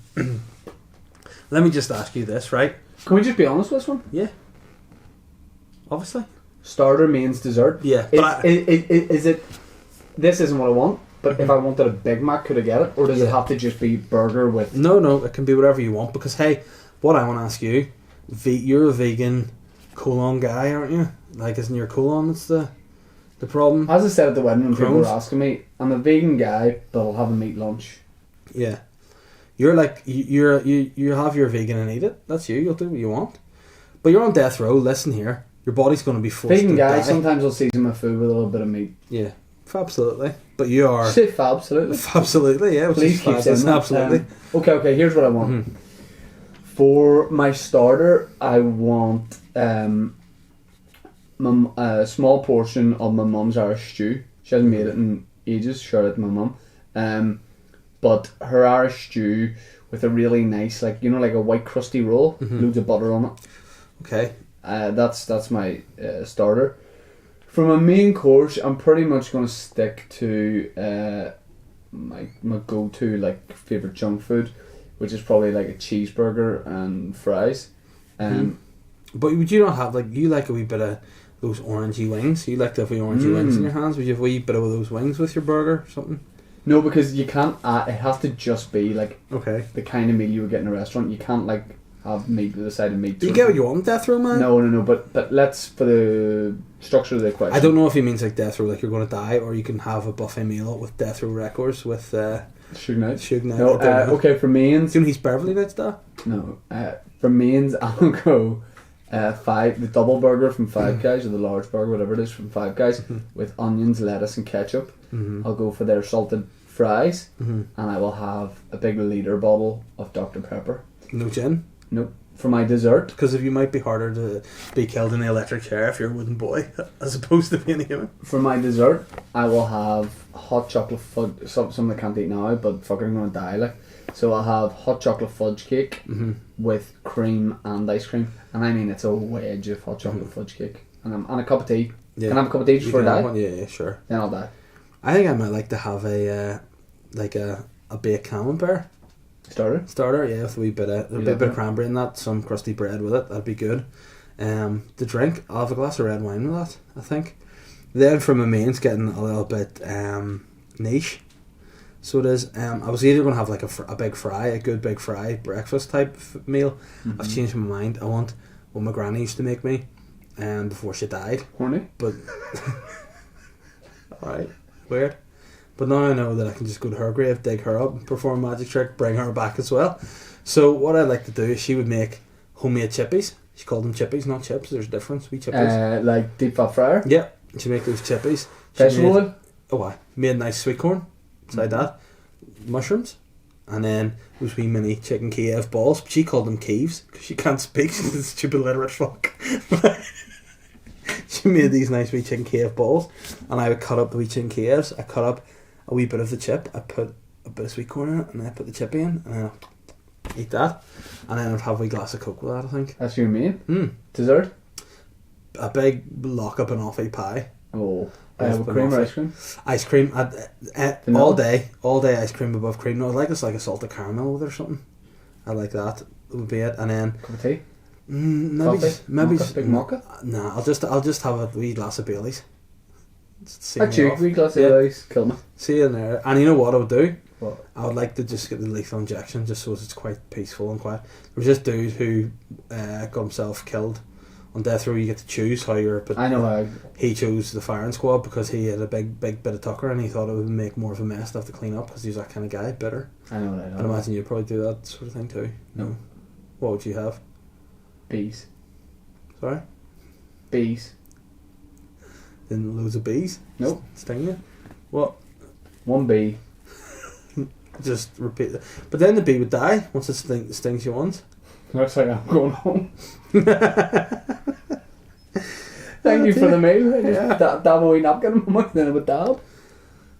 Speaker 2: Let me just ask you this, right?
Speaker 1: Can we just be honest with this one?
Speaker 2: Yeah. Obviously.
Speaker 1: Starter, mains, dessert.
Speaker 2: Yeah.
Speaker 1: Is it... This isn't what I want, but if I wanted a Big Mac, could I get it? Or does it have to just be burger with...
Speaker 2: No, it can be whatever you want, because, hey, what I want to ask you, you're a vegan colon guy, aren't you? Like, isn't your colon that's the problem?
Speaker 1: As I said at the wedding when people were asking me, I'm a vegan guy, but I'll have a meat lunch.
Speaker 2: Yeah. You're like, you have your vegan and eat it. That's you. You'll do what you want. But you're on death row. Listen here. Your body's going to be forced
Speaker 1: vegan
Speaker 2: to
Speaker 1: guy,
Speaker 2: die.
Speaker 1: sometimes I'll season my food with a little bit of meat.
Speaker 2: Yeah. Absolutely. But you are...
Speaker 1: Say absolutely.
Speaker 2: Absolutely, yeah.
Speaker 1: Please keep saying that.
Speaker 2: Absolutely.
Speaker 1: Okay, here's what I want. Mm-hmm. For my starter, I want a small portion of my mum's Irish stew. She hasn't made it in ages. Shout out to my mum. But her Irish stew with a really nice, like, you know, like a white crusty roll, loads of butter on it.
Speaker 2: Okay.
Speaker 1: That's my starter. For my main course, I'm pretty much going to stick to my go-to, like, favourite junk food, which is probably like a cheeseburger and fries.
Speaker 2: But would you not have, like, you like a wee bit of those orangey wings? You like to have wee orangey wings in your hands? Would you have a wee bit of those wings with your burger or something?
Speaker 1: No, because you can't. It has to just be like
Speaker 2: the
Speaker 1: kind of meal you would get in a restaurant. You can't like have meat with a side of meat.
Speaker 2: Do you get what you want, Death Row, man?
Speaker 1: No. But let's, for the structure of the question.
Speaker 2: I don't know if he means like Death Row, like you're going to die, or you can have a buffet meal with Death Row Records with
Speaker 1: Suge Knight.
Speaker 2: Suge Knight.
Speaker 1: No, okay, for mains.
Speaker 2: Do you know he's Beverly Knights, that?
Speaker 1: No, for mains, I'll go the double burger from Five Guys, or the large burger, whatever it is, from Five Guys, with onions, lettuce, and ketchup. I'll go for their salted fries, and I will have a big litre bottle of Dr. Pepper.
Speaker 2: No gin?
Speaker 1: Nope. For my dessert,
Speaker 2: because if you might be harder to be killed in the electric chair if you're a wooden boy as opposed to being a human.
Speaker 1: For my dessert, I will have hot chocolate fudge. Something I can't eat now, but fucking I'm gonna die like. So I'll have hot chocolate fudge cake with cream and ice cream, and I mean it's a wedge of hot chocolate fudge cake, and a cup of tea.
Speaker 2: Yeah.
Speaker 1: Can I have a cup of tea before I die?
Speaker 2: Yeah, sure.
Speaker 1: Then I'll die.
Speaker 2: I think I might like to have a baked camembert starter, yeah, with a wee bit of cranberry in that, some crusty bread with it. That'd be good. The drink, I'll have a glass of red wine with that, I think. Then from my mains, getting a little bit niche. So it is. I was either going to have like a big fry, a good big fry breakfast type meal. I've changed my mind. I want what my granny used to make me, before she died.
Speaker 1: Horny,
Speaker 2: but alright, weird. But now I know that I can just go to her grave, dig her up, perform a magic trick, bring her back as well. So what I'd like to do is she would make homemade chippies. She called them chippies, not chips. There's a difference. We chippies.
Speaker 1: Like deep fat fryer.
Speaker 2: Yeah, she'd make those chippies.
Speaker 1: Vegetable oil.
Speaker 2: Oh, I made nice sweet corn. Beside that, mushrooms, and then those wee mini chicken Kiev balls. But she called them Kieves because she can't speak. She's a stupid literate fuck. She made these nice wee chicken Kiev balls, and I would cut up the wee chicken Kievs. I cut up a wee bit of the chip. I put a bit of sweet corn in it, and then I put the chippy in, and then I'll eat that, and then I'd have a wee glass of Coke with that, I think.
Speaker 1: That's your main? Dessert?
Speaker 2: A big lock up and offie pie.
Speaker 1: Oh, with cream or ice cream?
Speaker 2: Ice cream, all day ice cream above cream. No, I'd like this like a salted caramel with it or something. I like that, would be it. And then
Speaker 1: cup of tea?
Speaker 2: Maybe
Speaker 1: big mocha?
Speaker 2: Nah, I'll just have a wee glass of Baileys.
Speaker 1: Actually, a wee glass of Baileys, kill me.
Speaker 2: See you in there. And you know what I would do?
Speaker 1: What?
Speaker 2: I would like to just get the lethal injection, just so it's quite peaceful and quiet. There was this dude who got himself killed on death row. You get to choose how you're. But
Speaker 1: I know how.
Speaker 2: He chose the firing squad because he had a big bit of tucker, and he thought it would make more of a mess to have to clean up because he was that kind of guy, bitter.
Speaker 1: I know what I know.
Speaker 2: I'd imagine you'd probably do that sort of thing too.
Speaker 1: No.
Speaker 2: What would you have?
Speaker 1: Bees.
Speaker 2: Sorry?
Speaker 1: Bees.
Speaker 2: Then loads of bees?
Speaker 1: Nope.
Speaker 2: Sting you? What?
Speaker 1: One bee.
Speaker 2: Just repeat it. But then the bee would die once it stings you once.
Speaker 1: Looks like I'm going home. Thank you for the meal. I just dab a wee napkin in my mouth, then it would dab.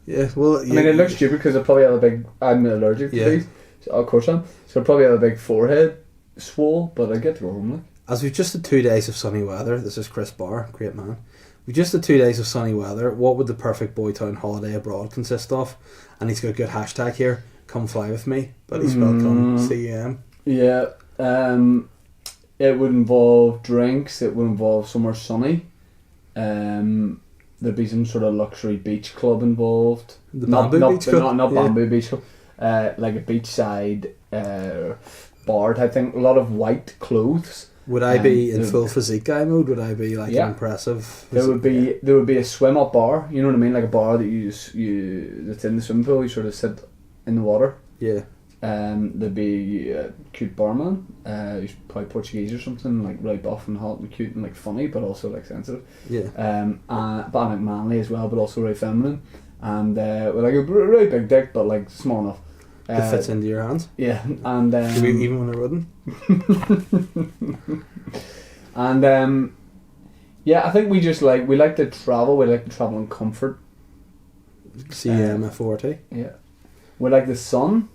Speaker 2: Yeah, well...
Speaker 1: I mean, it looks stupid because I probably have a big... I'm allergic to bees. So, of course I am. So I probably have a big forehead swole, but I get to go home like.
Speaker 2: As we've just had 2 days of sunny weather, this is Chris Barr, great man. We've just had 2 days of sunny weather. What would the perfect BoyTown holiday abroad consist of? And he's got a good hashtag here. Come fly with me. But he's welcome. CM.
Speaker 1: Yeah. It would involve drinks. It would involve somewhere sunny. There'd be some sort of luxury beach club involved.
Speaker 2: The Bamboo Beach Club?
Speaker 1: Not Bamboo Beach Club. Like a beachside bar type thing. A lot of white clothes.
Speaker 2: Would I be in full physique guy mode? Would I be like impressive?
Speaker 1: There would be a swim up bar. You know what I mean, like a bar that you that's in the swimming pool. You sort of sit in the water.
Speaker 2: Yeah.
Speaker 1: There'd be a cute barman. He's probably Portuguese or something, like really buff and hot and cute and like funny, but also like sensitive.
Speaker 2: Yeah.
Speaker 1: But like manly as well, but also really feminine. And with like a really big dick, but like small enough.
Speaker 2: That fits into your hands.
Speaker 1: Yeah, and
Speaker 2: even when they're wooden.
Speaker 1: And Yeah, I think we like to travel. We like to travel in comfort.
Speaker 2: CM40.
Speaker 1: Yeah, we like the sun.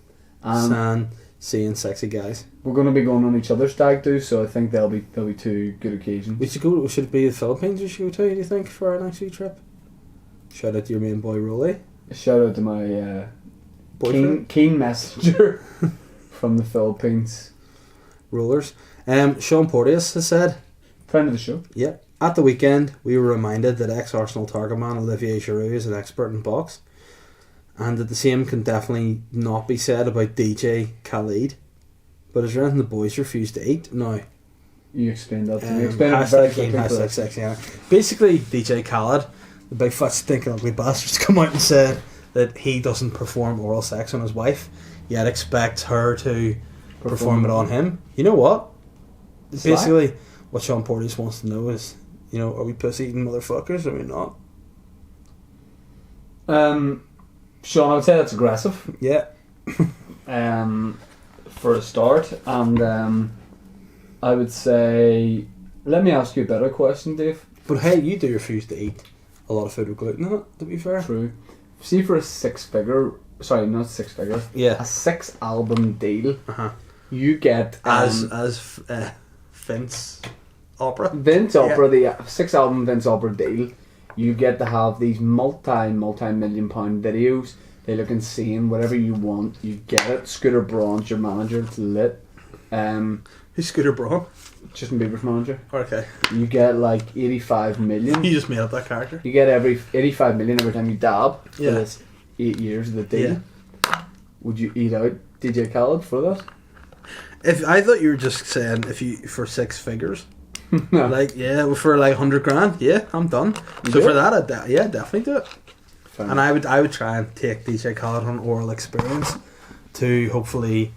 Speaker 2: Sun, seeing sexy guys.
Speaker 1: We're going to be going on each other's stag do, so I think there'll be 2 good occasions.
Speaker 2: We should go. Should it be the Philippines we should go to? Do you think for our next wee trip? Shout out to your main boy Rolly.
Speaker 1: Shout out to my keen messenger from the Philippines.
Speaker 2: Rollers. Sean Porteous has said,
Speaker 1: Friend of the show.
Speaker 2: Yeah. At the weekend, we were reminded that ex-Arsenal target man Olivier Giroud is an expert in box, and that the same can definitely not be said about DJ Khalid. But is there anything the boys refuse to eat? No.
Speaker 1: You explained that to me. Explain it very quickly.
Speaker 2: Sexy. Basically, DJ Khaled, the big fat stinking ugly bastard's come out and said that he doesn't perform oral sex on his wife, yet expects her to perform it on him. You know what? Basically, what Sean Porteous wants to know is, are we pussy eating motherfuckers or are we not?
Speaker 1: Sean, I would say that's aggressive.
Speaker 2: Yeah.
Speaker 1: For a start, and I would say, let me ask you a better question, Dave.
Speaker 2: But hey, you do refuse to eat a lot of food with gluten in it, to be fair.
Speaker 1: True. See, for a 6-figure, sorry, not 6-figure,
Speaker 2: yeah,
Speaker 1: a 6-album deal, you get
Speaker 2: as Vince Opera,
Speaker 1: the 6-album Vince Opera deal. You get to have these multi-million pound videos. They look insane. Whatever you want, you get it. Scooter Braun's your manager. It's lit.
Speaker 2: Who's Scooter Braun?
Speaker 1: Justin Bieber's manager.
Speaker 2: Okay.
Speaker 1: You get like 85 million.
Speaker 2: You just made up that character.
Speaker 1: You get 85 million every time you dab.
Speaker 2: Yeah.
Speaker 1: For this 8 years of the deal.
Speaker 2: Yeah.
Speaker 1: Would you eat out DJ Khaled for that?
Speaker 2: If I thought you were just saying for 6 figures.
Speaker 1: No.
Speaker 2: For like 100 grand, yeah, I'm done. So for that, I'd definitely do it.
Speaker 1: Fair
Speaker 2: and I would try and take DJ Khaled on oral experience to hopefully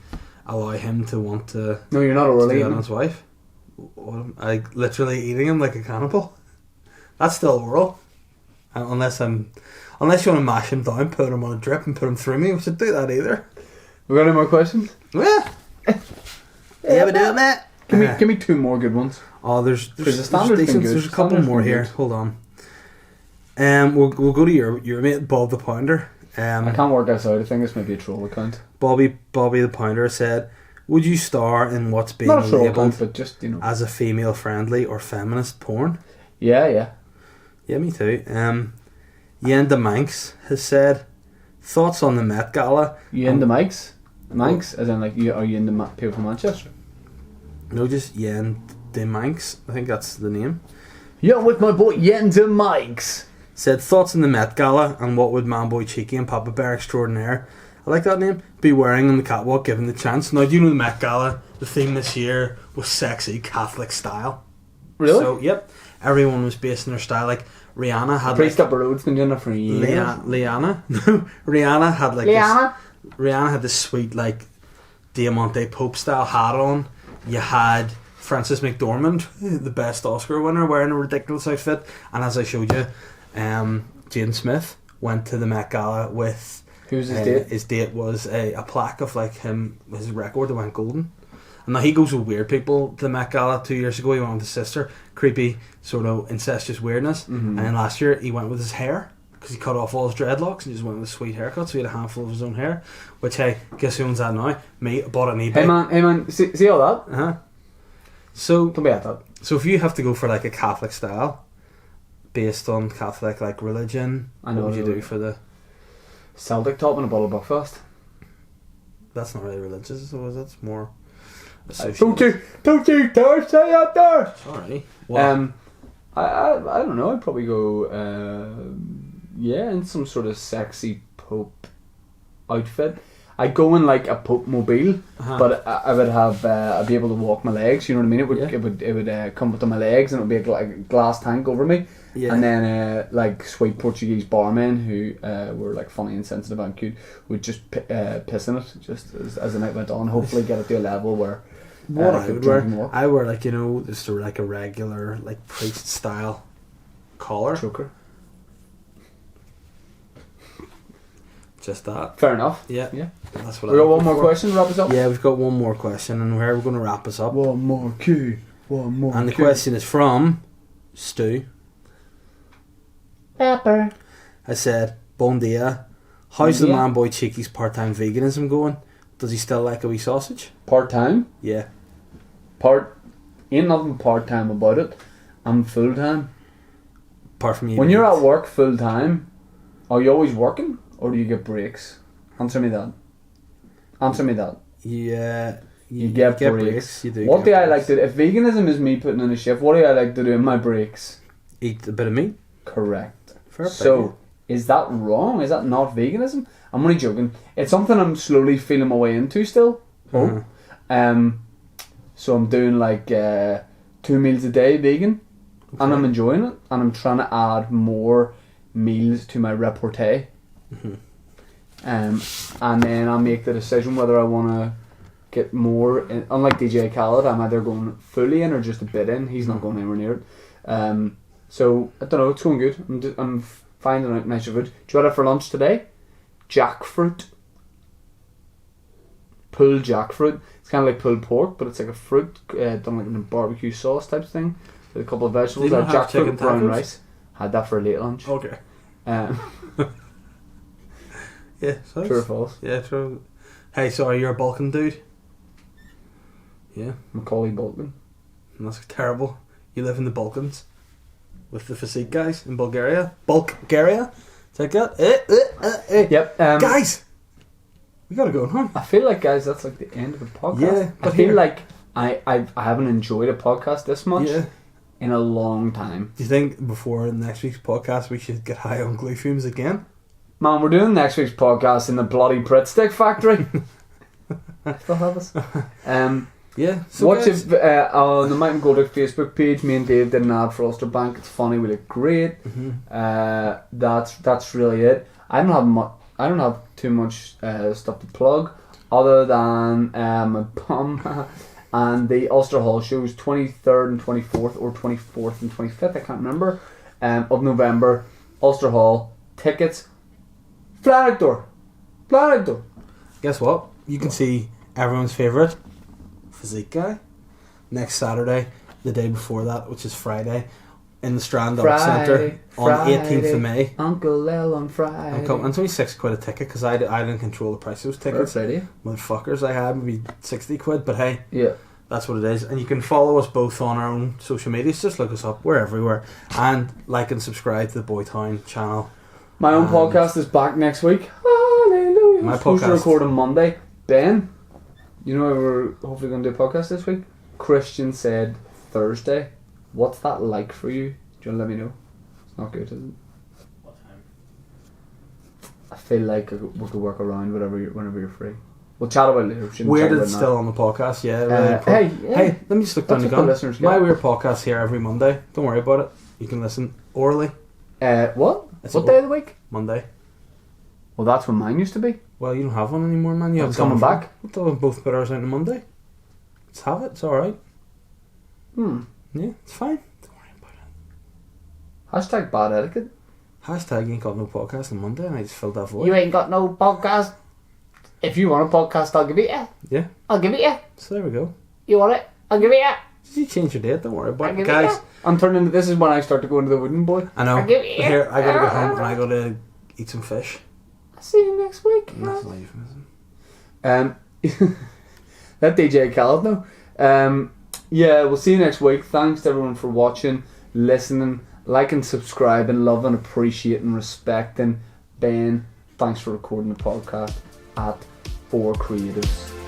Speaker 2: allow him to want to.
Speaker 1: No, you're not orally
Speaker 2: eating his wife. Like literally eating him like a cannibal. That's still oral. Unless you want to mash him down, put him on a drip, and put him through me, we should do that either.
Speaker 1: We got any more questions?
Speaker 2: Yeah. Yeah, we do it, mate.
Speaker 1: Give me 2 more good ones.
Speaker 2: Oh, there's
Speaker 1: a
Speaker 2: couple more here. Hold on. We'll go to your mate Bob the Pounder.
Speaker 1: I can't work this out. I think this might be a troll account.
Speaker 2: Bobby the Pounder said, "Would you star in what's being
Speaker 1: not a troll
Speaker 2: labelled
Speaker 1: account, but just
Speaker 2: as a female-friendly or feminist porn?"
Speaker 1: Yeah.
Speaker 2: Yeah, me too. Yen the Manx has said, "Thoughts on the Met Gala?"
Speaker 1: You into Manx? Manx, as in like are you into people from Manchester?
Speaker 2: No, just Yen the Manx. I think that's the name.
Speaker 1: Yeah, with my boy Yen the Manx.
Speaker 2: Said, thoughts on the Met Gala and what would Manboy Cheeky and Papa Bear Extraordinaire, I like that name, be wearing on the catwalk given the chance. Now, do you know the Met Gala? The theme this year was sexy Catholic style.
Speaker 1: Really?
Speaker 2: So, yep. Everyone was based in their style. Like, Rihanna had
Speaker 1: Priest up the road's been doing it for years.
Speaker 2: Rihanna? No. Rihanna had like Rihanna had this sweet, like, Diamante Pope style hat on. You had Frances McDormand, the best Oscar winner, wearing a ridiculous outfit. And as I showed you, Jane Smith went to the Met Gala with...
Speaker 1: Who's his date?
Speaker 2: His date was a plaque of like his record that went golden. And now he goes with weird people to the Met Gala 2 years ago. He went with his sister. Creepy, sort of incestuous weirdness. Mm-hmm. And then last year he went with his hair, because he cut off all his dreadlocks and just went with a sweet haircut. So he had a handful of his own hair. Which, hey, guess who owns that now? Me. I bought it on eBay.
Speaker 1: Hey man, see all that?
Speaker 2: Uh-huh. So,
Speaker 1: don't be at that.
Speaker 2: So if you have to go for like a Catholic style, based on Catholic like religion, what would you do for the
Speaker 1: Celtic top and a bottle of Buckfast?
Speaker 2: That's not really religious, so is it? It's more
Speaker 1: don't you dare say that there.
Speaker 2: Sorry.
Speaker 1: I don't know, I'd probably go in some sort of sexy Pope outfit. I'd go in like a Pope mobile, but I would have I'd be able to walk my legs. You know what I mean? It would come up to my legs, and it would be like a glass tank over me. Yeah. And then like sweet Portuguese barmen who were like funny and sensitive and cute would just piss in it just as the night went on. Hopefully get it to a level where
Speaker 2: what I would wear. I wear like just like a regular like priest style collar.
Speaker 1: Choker.
Speaker 2: Just that.
Speaker 1: Fair enough.
Speaker 2: Yeah. That's what
Speaker 1: we got one more question. Wrap us up.
Speaker 2: Yeah, we've got one more question, and we're going to wrap us up.
Speaker 1: One more.
Speaker 2: And the question is from Stu.
Speaker 1: Pepper.
Speaker 2: I said, Bon dia. How's
Speaker 1: Bon
Speaker 2: the
Speaker 1: dia.
Speaker 2: man boy Cheeky's part-time veganism going? Does he still like a wee sausage?
Speaker 1: Part-time?
Speaker 2: Yeah.
Speaker 1: Ain't nothing part-time about it. I'm full-time.
Speaker 2: Apart from you.
Speaker 1: When you're at work full-time, are you always working? Or do you get breaks? Answer me that.
Speaker 2: Yeah.
Speaker 1: You get breaks.
Speaker 2: You do.
Speaker 1: What do
Speaker 2: get
Speaker 1: I like
Speaker 2: breaks.
Speaker 1: to do? If veganism is me putting in a shift, what do I like to do in my breaks?
Speaker 2: Eat a bit of meat.
Speaker 1: Correct.
Speaker 2: Fair play.
Speaker 1: So, is that wrong? Is that not veganism? I'm only joking. It's something I'm slowly feeling my way into still. So I'm doing like 2 meals a day vegan, and I'm enjoying it, and I'm trying to add more meals to my repertoire. And then I'll make the decision whether I want to get more. Unlike DJ Khaled, I'm either going fully in or just a bit in. He's not going anywhere near it. So I don't know. It's going good. I'm finding out nicer food. Do you want it for lunch today? Jackfruit. Pulled jackfruit. It's kind of like pulled pork, but it's like a fruit done like in a barbecue sauce type thing with a couple of vegetables.
Speaker 2: Didn't have chicken
Speaker 1: Jackfruit, brown
Speaker 2: tacos?
Speaker 1: rice. Had that for a late lunch.
Speaker 2: Okay. Yeah. So
Speaker 1: True or false?
Speaker 2: Yeah, true. Hey, so you're a Balkan dude? Yeah.
Speaker 1: Macaulay Culkin.
Speaker 2: And that's terrible. You live in the Balkans with the physique guys in Bulgaria. Bulgaria? Take that.
Speaker 1: Yep.
Speaker 2: Guys, we gotta go home.
Speaker 1: I feel like, guys, that's like the end of the podcast.
Speaker 2: Yeah,
Speaker 1: I feel like I haven't enjoyed a podcast this much
Speaker 2: Yeah.
Speaker 1: in a long time.
Speaker 2: Do you think before next week's podcast we should get high on glue fumes again?
Speaker 1: Man, we're doing next week's podcast in the bloody Brit Stick factory. Still have us.
Speaker 2: Yeah. So
Speaker 1: Watch
Speaker 2: guys,
Speaker 1: it on the Mike and Goldick Facebook page. Me and Dave did an ad for Ulster Bank. It's funny. We look great. That's really it. I don't have too much stuff to plug other than my bum and the Ulster Hall shows 23rd and 24th or 24th and 25th. I can't remember. Of November. Ulster Hall tickets. Flat door.
Speaker 2: guess what? You can see everyone's favourite physique guy next Saturday, the day before that, which is Friday, in the Strand Arts Centre on 18th of May.
Speaker 1: Uncle L on Friday.
Speaker 2: I'm coming. It's only £6 a ticket because I didn't control the price of those tickets.
Speaker 1: Friday.
Speaker 2: Motherfuckers, I had maybe £60, but hey,
Speaker 1: Yeah.
Speaker 2: that's what it is. And you can follow us both on our own social medias. Just look us up. We're everywhere. And like and subscribe to the BoyTown channel.
Speaker 1: My own podcast is back next week. Hallelujah.
Speaker 2: My
Speaker 1: It's supposed to
Speaker 2: podcast-
Speaker 1: record on Monday. Ben, you know we're hopefully going to do a podcast this week? Christian said Thursday. What's that like for you? Do you want to let me know? It's not good, is it?
Speaker 3: What time?
Speaker 1: I feel like we could work around whenever you're free. We'll chat about it later. We shouldn't
Speaker 2: Weird
Speaker 1: chat about
Speaker 2: it's
Speaker 1: it
Speaker 2: still
Speaker 1: now.
Speaker 2: on the podcast, yeah. Really
Speaker 1: Hey,
Speaker 2: let me just look down
Speaker 1: that's
Speaker 2: the
Speaker 1: what the
Speaker 2: gun.
Speaker 1: listeners get.
Speaker 2: My Weird podcast here every Monday. Don't worry about it. You can listen orally.
Speaker 1: What?
Speaker 2: It's
Speaker 1: What
Speaker 2: a-
Speaker 1: day of the week?
Speaker 2: Monday.
Speaker 1: Well, that's when mine used to be.
Speaker 2: Well, you don't have one anymore, man. You
Speaker 1: It's
Speaker 2: have
Speaker 1: coming back.
Speaker 2: We thought we both put ours out on Monday. Let's have it. It's alright. Yeah, it's fine. Don't worry about it.
Speaker 1: Hashtag bad etiquette.
Speaker 2: Hashtag ain't got no podcast on Monday, and I just filled that void.
Speaker 1: You ain't got no podcast. If you want a podcast, I'll give it you.
Speaker 2: Yeah.
Speaker 1: I'll give it you.
Speaker 2: So there we go.
Speaker 1: You want it? I'll give it you.
Speaker 2: Did you change your date? Don't worry about
Speaker 1: I'll
Speaker 2: it,
Speaker 1: give
Speaker 2: guys.
Speaker 1: it you. I'm turning. This is when I start to go into the wooden boy.
Speaker 2: I know.
Speaker 1: I'll give it you.
Speaker 2: Here, I gotta go home and I gotta eat some fish.
Speaker 1: I'll see you next week.
Speaker 2: And that's not euphemism.
Speaker 1: Let DJ Khaled know. Yeah, we'll see you next week. Thanks to everyone for watching, listening, liking, subscribing, loving, appreciating, respecting. Ben, thanks for recording the podcast at 4 Creatives.